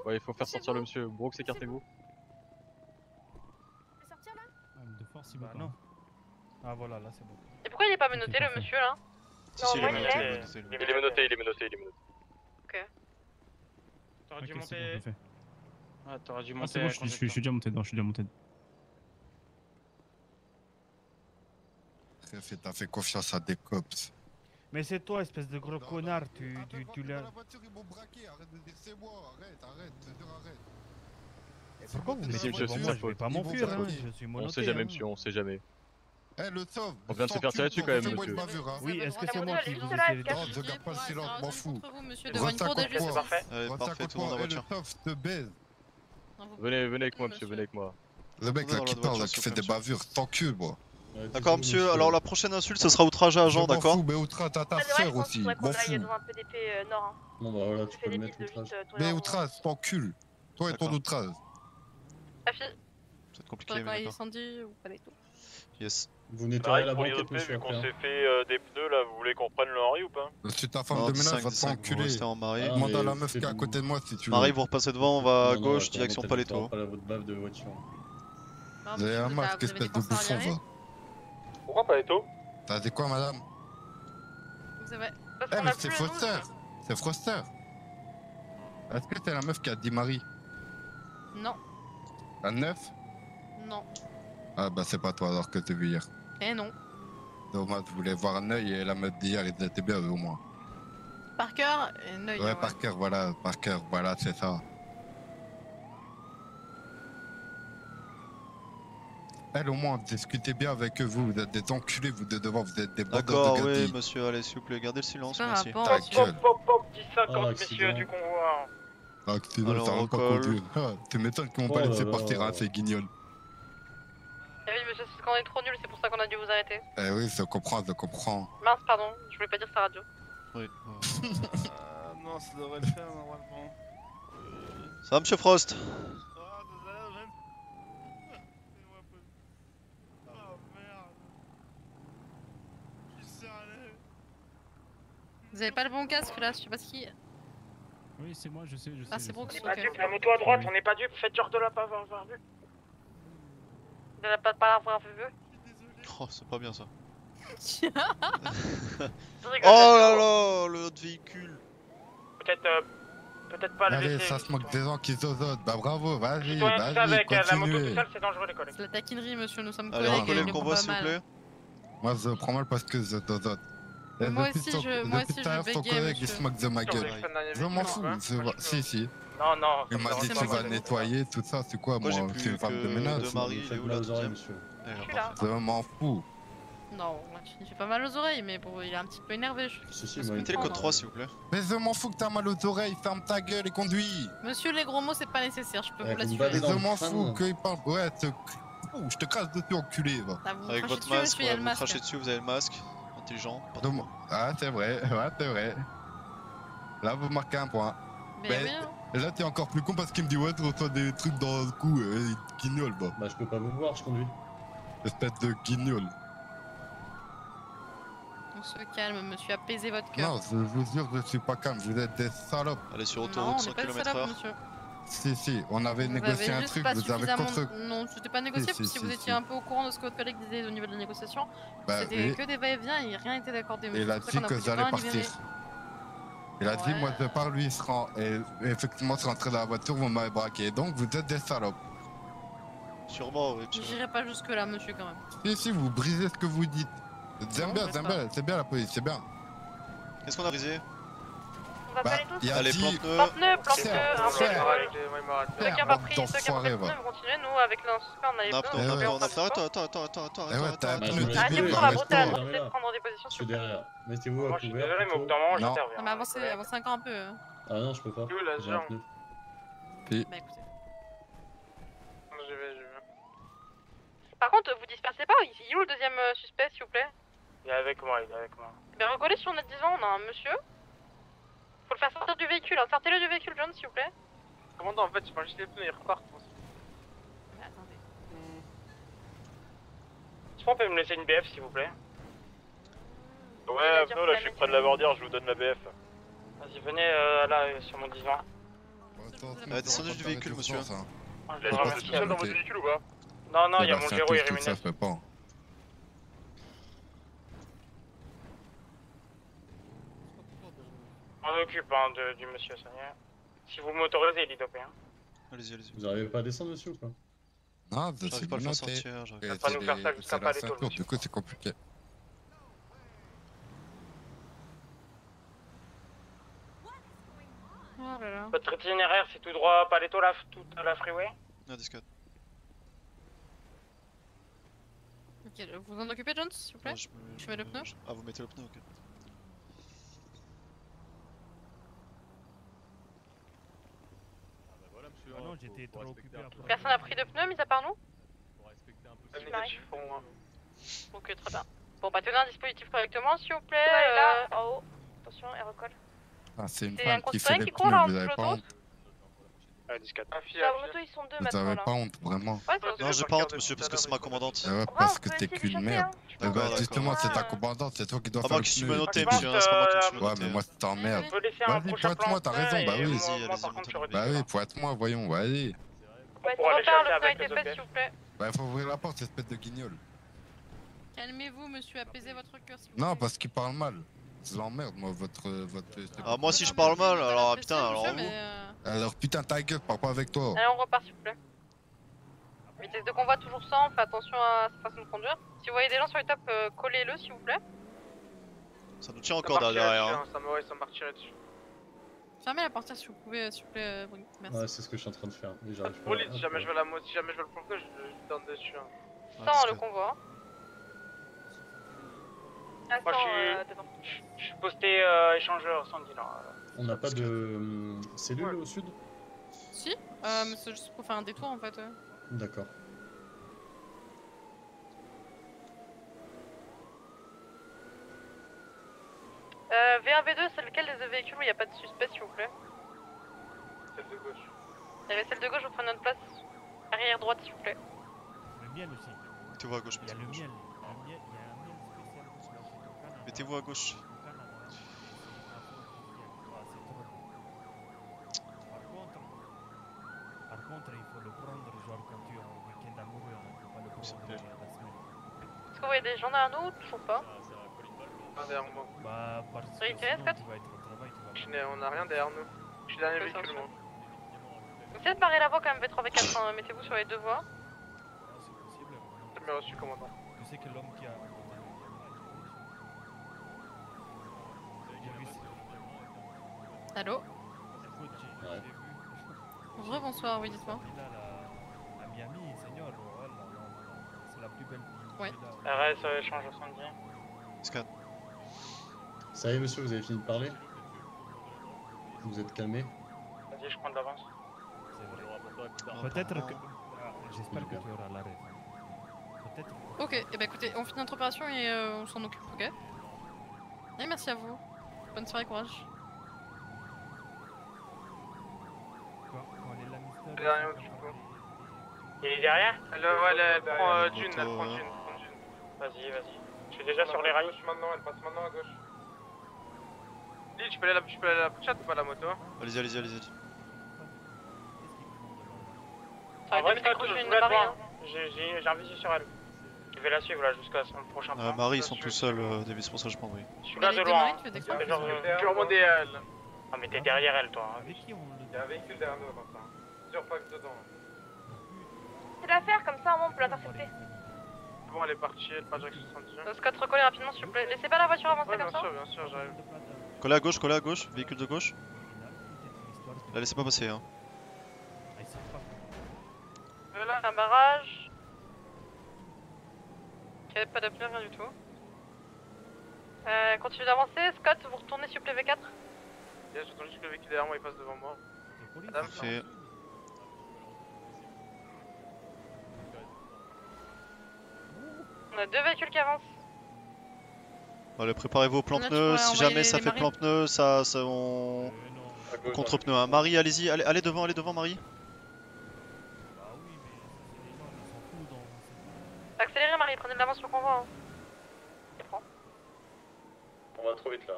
Ouais, il faut faire sortir le monsieur. Brooks, écartez-vous. Ah, mais de force, il Bah va pas. non. Ah voilà, là c'est bon. Et pourquoi il est pas menotté le monsieur là? Si, si, il est moi, il menotté, est. il est menotté, Il est menotté, il est menotté, il est menotté. T'aurais dû Ok, c'est bon, monter. je fait. Ah, t'aurais dû Ah, monter. c'est bon, je suis déjà monté dedans, je suis déjà monté dedans. T'as fait confiance à des cops. Mais c'est toi, espèce de gros connard, tu l'as. La voiture, ils m'ont braqué, arrête de dire c'est moi, arrête, je te jure, arrête. Pourquoi vous me Si, dites monsieur, bon, c'est moi sa je vais faute. pas Ils vont m'enfuir, hein, braquer. je suis On monoté. sait jamais, hein. monsieur, on sait jamais. Eh, le sauve. On vient de se faire tirer dessus quand même, monsieur. Oui, est-ce que c'est La moi moto, qui elle est vous juste là, ai elle fait cache Non, je garde pas le silence, m'en fous. Contre vous, monsieur, devant une cour de Ressac justice. quoi Parfait. Allez, parfait, tout le monde dans la Et le voiture. sauve te baise. Venez avec moi, monsieur, venez avec moi. Le mec là Dans qui la parle, voiture, là, qui s'il fait vous des plaît, bavures, t'encules, moi. D'accord, monsieur. Alors la prochaine insulte, ce sera outrage à agent, Je m'en d'accord? fous, mais outrage à ta sœur aussi, m'en fous. Devant un PDP nord, hein. Bon bah voilà, Tu tu fais peux des le billes mettre de outrage. 8 Mais outrage, t'encules. Toi et ton D'accord. outrage. La fille, C'est compliqué, toi mais quand il est d'accord. incendie ou pas du tout. Yes. Vous nettoyez la Pour les banquette, autres, vu monsieur, qu'on après. s'est fait des pneus là, vous voulez qu'on prenne le Henri ou pas? Si ta femme Non, de ménage 5, va te 5, vous enculer. restez en Marie. Ah, Demande à mais la meuf qui est à faites-vous- côté de moi si tu veux. Marie, vous repassez devant, on va à Non, gauche, attends, direction peut-être Paletto. pas la votre bave de voiture. Non, Vous avez un monsieur, masque, vous avez espèce de dépensé un bouffon, viré. va. Pourquoi Paletto? T'as dit quoi, madame? Vous avez. Parce Eh, qu'on mais a c'est plus le Foster. C'est Foster. Est-ce que t'es la meuf qui a dit Marie? Non, La 9? non. Ah bah c'est pas toi alors que t'as vu hier. Eh non. Dommage, je voulais voir un œil et la meute d'hier, ils étaient bien eux, au moins. Parker et Neuil. Ouais, Parker, voilà, c'est ça. Elle, au moins, discutez bien avec eux, vous êtes des enculés, vous deux devant, vous êtes des bandeurs D'accord, de oui, gadis. monsieur, allez, s'il vous plaît, gardez le silence, Par merci. rapport Ta à- gueule. 10-50, messieurs du convoi. Accident, Alors, ça va pas recolle. conduire. Ah, tu m'étonnes qu'ils m'ont pas Oh là laissé là. partir, hein, ces guignols. Eh oui, monsieur, c'est qu'on est trop nul, c'est pour ça qu'on a dû vous arrêter. Eh oui, je comprends. Mince, pardon, je voulais pas dire sa radio. Oui. Non, ça devrait le faire normalement. Ça va, monsieur Frost? Ah, désolé, même. Fais-moi pas. Oh merde. Je suis cerné. Vous avez pas le bon casque là, je sais pas ce qui. Oui, c'est moi, je sais. Ah, c'est Brooks, On n'est pas ok. dupe, la moto à droite, on n'est pas dupe, faites genre de la pas avoir vu. De la pas l'avoir vu. Oh, c'est pas bien ça. Je rigole, Oh là là, le autre véhicule. Peut-être pas le Allez, laisser. ça se moque des gens qui zozotent. Bah bravo, vas-y, Citoyen tout vas-y, avec, la moto continuez. toute seule, c'est dangereux les collègues. C'est la taquinerie, monsieur, nous sommes Allez, collègues. recollez et le on convoi, va s'il vous mal. plaît. Moi, je prends mal parce que je zozote. Et Moi depuis aussi, ton- moi depuis aussi, tout à je l'heure, ton bégaye, collègue, il monsieur. se moque de ma gueule. Je m'en fous, si. Non, non. Il m'a dit c'est tu moi vas qui- nettoyer, tout ça, c'est quoi, Moi, j'ai moi plus C'est une femme de que ménage. deux maris, il est où la deuxième? Je suis là. Je m'en fous. Non, il fait pas mal aux oreilles, mais bon, il est un petit peu énervé. Mettez le code 3, s'il vous plaît. Mais je m'en fous que t'as mal aux oreilles, ferme ta gueule et conduis. Monsieur, les gros mots, c'est pas nécessaire, je peux vous Mais l'assurer. je m'en fous qu'il parle. Ouais, je te crache dessus, enculé, va. Ah, vous Avec crachez votre dessus, masque, monsieur, il y a ouais, le vous masque. crachez dessus, vous avez le masque. Intelligent. Ah, c'est vrai, ouais, c'est vrai. Là, vous marquez un point. Mais oui, hein. Là, t'es encore plus con parce qu'il me dit, ouais, tu reçois des trucs dans le cou, guignol, bah. Bah, je peux pas vous voir, je conduis. Espèce de guignol. On se calme, monsieur, apaisez votre cœur. Non, je vous jure, je suis pas calme, vous êtes des salopes. Allez sur Non, autoroute on 100 n'est pas des km/h. salopes, monsieur. Si, on avait Vous négocié avez un juste truc, pas vous avez suffisamment- contre. Non, c'était pas négocié, Si, si vous étiez un peu au courant de ce que votre collègue disait au niveau de la négociation. Bah, C'était oui. que des va-et-vient et rien n'était accordé. Et monsieur. il a C'est pour ça dit qu'on a que pris du j'allais temps à libérer. partir. Il a dit, moi je pars, lui il se rend. Et effectivement, je suis rentré dans la voiture, vous m'avez braqué. Donc vous êtes des salopes. Sûrement, oui. J'irai pas jusque là, monsieur, quand même. Si, vous brisez ce que vous dites. J'aime Non, bien, je j'aime sais bien, c'est bien la police, c'est bien. Qu'est-ce qu'on a brisé? On va Bah, pas aller tous. il a Allez, dit. plante-pneu. Plante-pneu, un peu. Ceux qui ont pas Bande pris, ceux qui ont pas pris d'enfoirés, de va. pneu, vous continuez. Nous, avec l'insuspect, on a les Non, pneus. non, donc non, on passe pas. attends. Eh ouais, t'as un Bah, pneu je me débile, Arrêtez débile, pour bah, la brutale, reste-toi. peut-être prendre des positions Je sur suis derrière. Mettez-vous à Moi, je suis couvert. désolé, mais au bout plutôt. d'un moment, Non. j'interviens. Non, mais avancez encore un peu. Ah non, je peux pas. Où, la J'ai un jambe pneu. Bah écoutez. Je vais. Par contre, vous dispersez pas, il est où le deuxième suspect, s'il vous plaît? Il est avec moi, il est avec moi. Ben recollez sur notre divan, on a un monsieur. Faut le faire sortir du véhicule, hein. Sortez-le du véhicule, John, s'il vous plaît. Commandant, en fait, je prends juste les pneus, ils repartent. Mais attendez. Est-ce qu'on peut me laisser une BF, s'il vous plaît? Ouais, Avno, là, je suis près de la bordière, je vous donne la BF. Vas-y, venez là, sur mon divan. Descendez du véhicule, monsieur. Vous êtes tout seul dans votre véhicule ou pas? Non, non, il y a Bah, mon c'est un Géro truc, et tout ça Riménez. se fait pas. On occupe hein, du monsieur, ça y est. Si vous m'autorisez, il est dopé. Hein. Allez-y, allez-y. Vous arrivez pas à descendre, monsieur, ou pas? Non, je J'arrive suis pas à le faire menotté. sortir, j'arrive Et pas à nous c'est faire ça les- jusqu'à c'est la Palais Tôt, ceinture, monsieur. du coup c'est compliqué. Oh là là. Votre itinéraire, c'est tout droit, Paletto, toute la freeway? Ah, discute. Ok, vous en occupez, John, s'il vous plaît? Je mets le pneu. Ah, vous mettez le pneu, ok. Voilà, monsieur. Ah non, hein, j'étais faut trop respecter occupé un à peu- Personne n'a pris de pneus, mis à part nous? faut respecter un peu Qui ce- m'arrive hein. Ok, très bien. Bon, bah tenez un dispositif correctement, s'il vous plaît. Elle est là, en haut. Attention, elle recolle. Ah, c'est une C'est femme un qui concitoyen fait les qui court, là, pneus, en vous dessous avez de pas l'autoroute. honte. Allez, discute. La moto, ils sont deux Vous maintenant avez là. pas honte, vraiment. Ouais, Non, j'ai pas honte, monsieur, parce que c'est ma commandante. Eh ouais, Ah, parce on que peut t'es essayer de qu'une chanter, merde. hein. Eh bah, D'accord, justement, c'est ta Ah. commandante, c'est toi qui dois Ah, faire moi le qui suis pneu. menotté, Par monsieur, contre, hein, c'est pas moi qui me suis Ouais, menotté. mais moi, je t'emmerde. On peut laisser un Vas-y, prochain pointe-moi, plan t'as raison, bah et oui. moi, Allez-y, par contre, allez-y, je Bah redescends. oui, pointe-moi, voyons, vas-y. Ouais, Pour aller trop tard, chasser le pneu a avec été les fait, autres s'il vous plaît. Bah, faut ouvrir la porte, espèce de guignol. Calmez-vous, monsieur, apaisez votre cœur, s'il vous plaît. Non, parce qu'il parle mal. Je l'emmerde, moi, votre. Ah, moi, si je parle mal, alors putain, alors Monsieur, vous. mais, Alors, putain, ta gueule, parle pas avec toi. Allez, on repart, s'il vous plaît. Vitesse de convoi toujours 100, faites attention à sa façon de conduire. Si vous voyez des gens sur les tops, collez-le s'il vous plaît. Ça nous tient encore derrière. Hein. Ça m'a retiré dessus. Fermez la portière si vous pouvez, s'il vous plaît, Bruni. Merci. Ouais, c'est ce que je suis en train de faire. Mais j'arrive pas. Police, si jamais je veux le planquer, je donne dessus. Hein. Sans le convoi. Moi je suis posté échangeur Sandy là. On n'a pas de cellule au sud? Si, mais c'est juste pour faire un détour en fait. D'accord. V1, V2, c'est lequel des deux véhicules où il n'y a pas de suspect s'il vous plaît? Celle de gauche. Il y avait celle de gauche, vous prenez notre place. Arrière droite s'il vous plaît. Le miel aussi. Mettez-vous à gauche, Il y a le mettez-vous à miel. gauche. Il y a un miel spécial pour la au Canada. Mettez-vous à gauche. Au Canada, c'est Par contre, il faut le prendre genre quand tu es en week-end amoureux, on ne peut pas le prendre la semaine. Est-ce que vous voyez des gens derrière nous? Toujours pas. Pas derrière moi. Bah, parce que Oui, sinon, Scott tu vas être au travail, tu vas On n'a rien derrière nous. Je suis dernier véhicule, moi. Essayez de barrer la voie quand même, V3, V4, hein. Mettez-vous sur les deux voies. c'est possible. Je l'ai reçu, commandant. Je sais que l'homme qui a... Allô? Ouais. Bonjour, bonsoir, oui, dites-moi. À Miami, Seigneur, oh là là, c'est la plus belle ville. Oui. RS échangeur Sandy. Scan. Ça y est, monsieur, vous avez fini de parler? Vous êtes calmé? Vas-y, je prends de l'avance. Peut-être que... J'espère que tu auras l'arrêt. Peut-être. Ok, et bah écoutez, on finit notre opération et on s'en occupe, ok? Et merci à vous. Bonne soirée, courage. Derrière, du coup. Il est derrière? Elle prend Dune, elle prend Dune. Vas-y, vas-y. Je suis déjà sur les rails. Elle passe maintenant à gauche. Lille, je peux aller à la chat ou pas la moto? Allez-y, allez-y, allez-y. En vrai, Scott, je une voulais Marie, voir. hein. J'ai un visu sur elle. Je vais la suivre là jusqu'à son prochain point. Marie, ils sont tout seuls, Davis, c'est pour ça que je prends, oui. Je suis là de loin. Je vais remonter à elle. Ah, mais t'es derrière elle, toi. Avec qui on le... Il y a un véhicule derrière nous, enfin. Plusieurs packs dedans. C'est l'affaire, comme ça, on peut l'intercepter. Bon, elle est partie, elle part direction 70. Scott, recollez rapidement s'il vous plaît. Laissez pas la voiture avancer comme ça. Bien sûr, j'arrive. Collez à gauche, véhicule de gauche. La laissez pas passer, hein. Un barrage. Ok, pas de pneu, rien du tout. Continuez d'avancer. Scott, vous retournez s'il vous plaît V4. J'attends juste que le véhicule derrière moi il passe devant moi. Parfait. On a deux véhicules qui avancent. Allez, préparez-vous au plan-pneu. Si jamais ça fait plan-pneu, on contre-pneu. Hein. Marie, allez-y, allez devant, Marie. Accélérez, Marie, prenez de l'avance sur le convoi. Hein. On va trop vite là.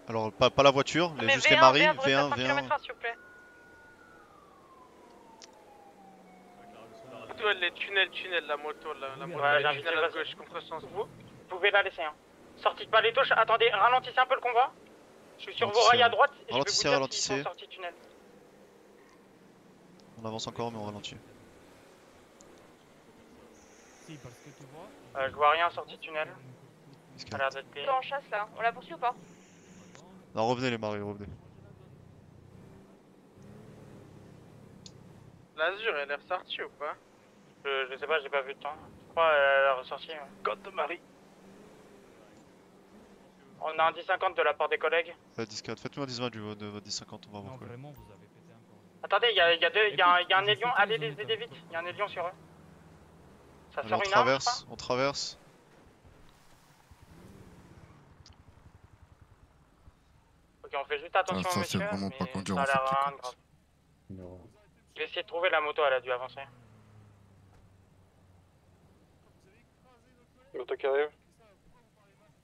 Alors, pas la voiture, juste les V1, Marie. V1, V1, km/h, s'il vous plaît. Les tunnels, la moto, la moto. Ouais, j'ai tunnel à gauche, contresens. Vous pouvez la laisser, hein. Sortie de pas les touches. Attendez, ralentissez un peu le convoi. Je suis sur vos rails à droite. Et Ralentissez, je vais vous dire ralentissez. s'ils sont sortis de tunnel. On avance encore, mais on ralentit. Si, parce que tu vois... Je vois rien sorti de tunnel. Ça a l'air d'être Plutôt en chasse là, on la poursuit ou pas? Non, revenez les Marie, revenez. L'Azur, elle est ressortie ou pas? Je sais pas, j'ai pas vu de temps. Je crois qu'elle est ressortie. Ouais. Code de Marie. On a un 10-50 de la part des collègues. 10-4, faites-nous un 10-20 de votre 10-50, on va voir quoi. Vraiment, vous avez pété un corps. Attendez, il y a un élion, allez les aider vite. Il y a un élion sur eux. Ça Allez, sort on une arme, je traverse, on traverse. Ok, on fait juste attention ça, au c'est monsieur, vraiment mais pas conduire ça a en l'air fait, rien de grave. Non. Je vais essayer de trouver la moto, elle a dû avancer. Moto qui arrive.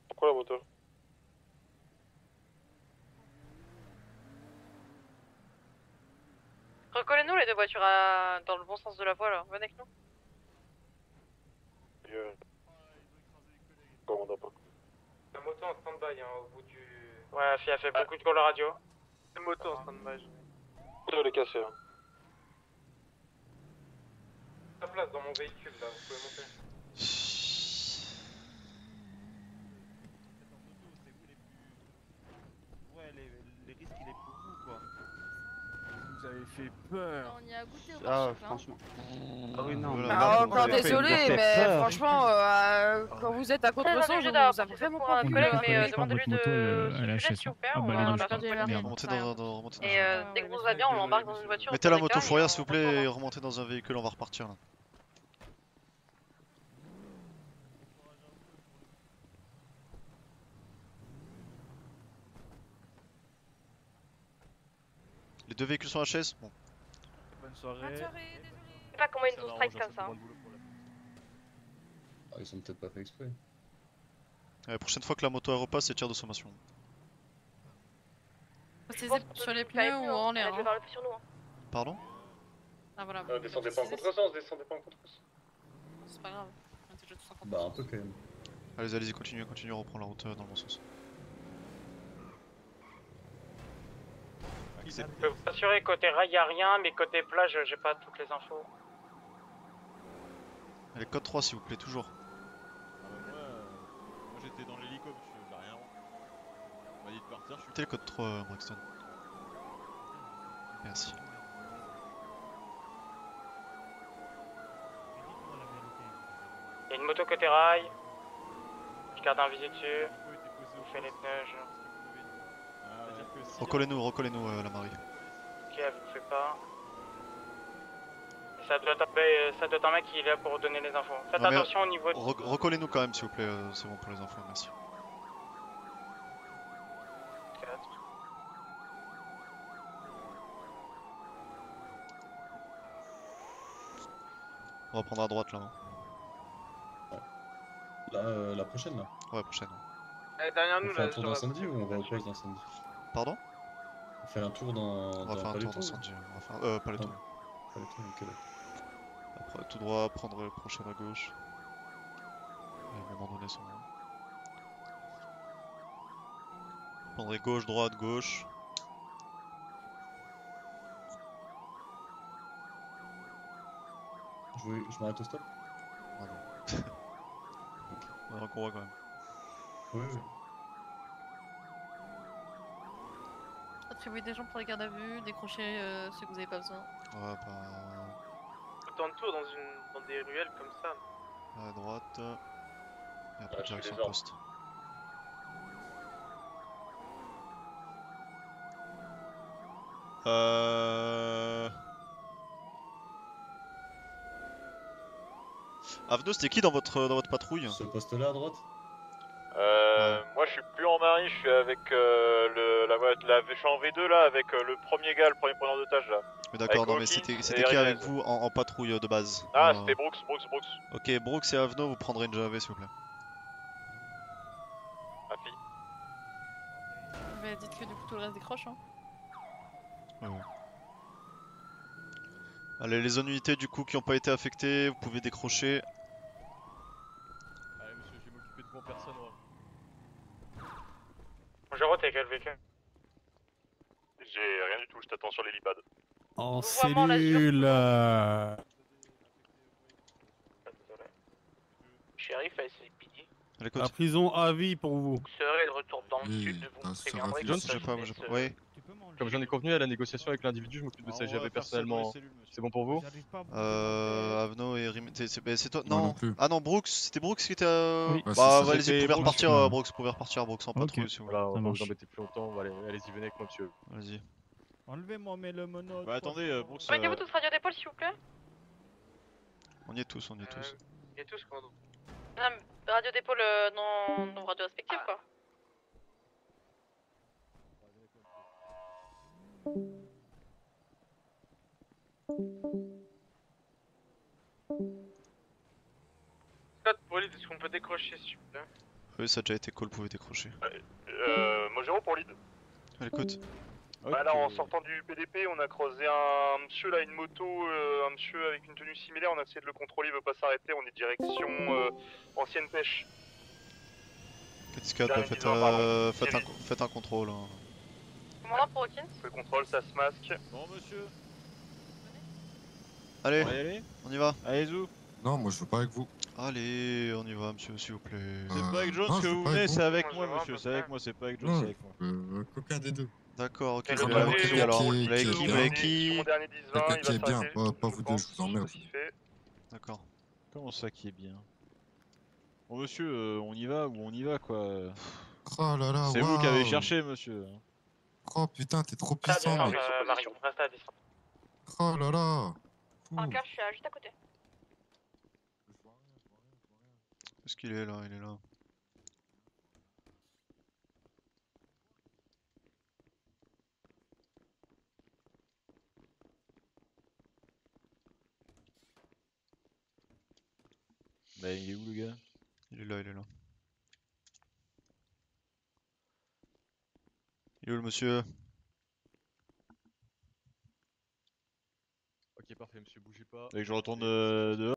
Pourquoi la moto? Recollez-nous les deux voitures dans le bon sens de la voie là. Venez avec nous. Commandant pas. La moto en stand-by, hein, au bout du... Ouais, elle fait beaucoup de calls radio. La moto en stand-by. Elle est cassée. Hein. Ta place dans mon véhicule là, vous pouvez monter. Ouais, les risques il est pour vous quoi. Vous avez fait peur. On y a goûté au Ah, marché, hein. franchement. Ah oui, non. Voilà. mais Alors, là, encore vous avez fait- désolé, vous avez fait mais peur. franchement, quand vous êtes à contre-sens, Très vous bien, avez vraiment pour pas un pu collègue, le mais faire. demandez-lui de à la laisser chaise. s'il vous plaît, Ah, on bah, va elle est on dans va le faire champ. du Remontez dans Et dès que vous allez bien, on l'embarque dans une voiture. Mettez la dans tous les moto cas, fourrière et s'il vous on plaît et retourne. remontez dans un véhicule, on va repartir là. Les deux véhicules sont à chaise. Bon. Bonne soirée. Bonne soirée, désolé. Je sais pas comment ils nous strike comme ça. Ah, ils ont peut-être pas fait exprès. La prochaine fois que la moto elle repasse, c'est tir de sommation. C'est sur les pneus ou en l'air. Je vais faire le sur nous. hein. Pardon? Ah voilà. Descendez pas en contresens, descendez pas en contresens. C'est pas grave. On était déjà tous en contact. Bah, un peu quand même. Allez-y, continuez, on reprend la route dans le bon sens. Je peux vous assurer, côté rail y a rien, mais côté plage, j'ai pas toutes les infos. Allez, code 3 s'il vous plaît, toujours. Moi j'étais dans l'hélico, monsieur, j'ai rien. On m'a dit de partir, je suis. Mettez le code 3, Braxton. Merci. Il y a une moto côté rail. Je garde un visé dessus. Je fais les pneus. Recollez-nous la Marie. Ok, elle vous fait pas. Ça doit être un mec qui est là pour donner les infos. Faites Non, mais attention au niveau de... Recollez-nous quand même s'il vous plaît, c'est bon pour les infos, merci. On va prendre à droite là. Hein. Là, la prochaine là. Ouais, prochaine. Derrière On nous fait un là. tour d'incendie ou on va au poste d'incendie? Pardon? On fait un tour dans. On va faire un tour d'incendie. On va faire. Pas le tour. Pas le tour, ok. Après, tout droit, prendre le prochain à gauche. Et à un moment donné, son. Prendrez gauche, droite, gauche. Je m'arrête au stop? Ah non. On a un convoi quand même. Oui, oui. Attribuer des gens pour les gardes à vue, décrocher ceux que vous avez pas besoin. Ouais, bah. Autant de tours dans des ruelles comme ça. À droite. Et après, je suis direction les ordres. poste. Avno, c'était qui dans votre patrouille? Ce poste-là à droite? Moi je suis plus en mari, je suis avec je suis en V2 là avec le premier gars, le premier preneur d'otage là. Mais d'accord, Avec non mais Hawkins c'était et qui avec Reyes. vous en patrouille de base? Ah c'était Brooks. Ok, Brooks et Avno, vous prendrez une JAV s'il vous plaît. Ma fille. Mais dites que du coup tout le reste décroche hein. Ouais. Allez, les zones unités du coup qui n'ont pas été affectées, vous pouvez décrocher. Allez monsieur, je vais m'occuper de bon personne. Bonjour, t'es quel véhicule? J'ai rien du tout, je t'attends sur l'hélipad. En Vouvoiement, cellule. Shérif à SLPD. La prison à vie pour vous. Vous serez de retour dans le sud, vous me préviendrez John, comme ça, je laisse, Oui. Comme j'en ai convenu à la négociation avec l'individu, je m'occupe de sa JAV personnellement. C'est bon pour vous? Avno et Rim... c'est toi? Moi Non. non plus. Ah non, Brooks, c'était Brooks qui était Oui. Bah Ouais, c'est ça. allez-y, vous C'était pouvez Brooks. repartir Brooks, vous pouvez repartir Brooks en patrouille si vous voulez. Voilà, on va pas marche. vous embêter plus longtemps, allez-y, venez avec moi monsieur. Vas-y. Enlevez-moi mais le mono. Bah attendez, Brooks. Mettez-vous tous radio d'épaule s'il vous plaît. On y est tous, on y est tous. Il y a tous qu'on. Non, mais radio d'épaule dans nos radios respectives quoi. Code pour lead, est-ce qu'on peut décrocher s'il vous plaît? Oui, ça a déjà été call, vous pouvez décrocher. Mojero pour lead. À l'écoute. Bah là en sortant du PDP on a croisé un monsieur là, une moto, un monsieur avec une tenue similaire, on a essayé de le contrôler, il veut pas s'arrêter, on est direction ancienne pêche. Katiskat, bah, faites un contrôle. Hein. Commandant pour Hawkins. Le contrôle ça se masque. Bon monsieur. Allez, On va y aller? on y va. Allez, Zou. Non, moi je veux pas avec vous. Allez, on y va, monsieur, s'il vous plaît. C'est pas avec Jones non, que je veux vous pas venez, avec c'est vous. avec moi, monsieur. C'est avec moi, c'est pas avec Jones, Non, c'est avec moi. aucun des deux. D'accord, ok, Et vous le l'avez dernier, qui alors? Vous qui l'avez est qui? Vous bien. l'avez Sur qui? mon dernier 10-20, Quelqu'un il qui va est bien, s'arrêter. pas vous deux, je vous emmerde. D'accord. Comment ça qui est bien? Bon, monsieur, on y va ou on y va, quoi. Oh là là, C'est vous qui avez waouh. cherché, monsieur. Oh putain, t'es trop Reste à puissant, distance, mec. Marie, reste à distance. Oh là là. Parker, je suis juste à côté. Est-ce qu'il est là? Il est là. Bah, il est où, le gars? Il est là, il est là. Il est où le monsieur? Ok, parfait, monsieur, bougez pas. Et que je retourne Attendez, dehors?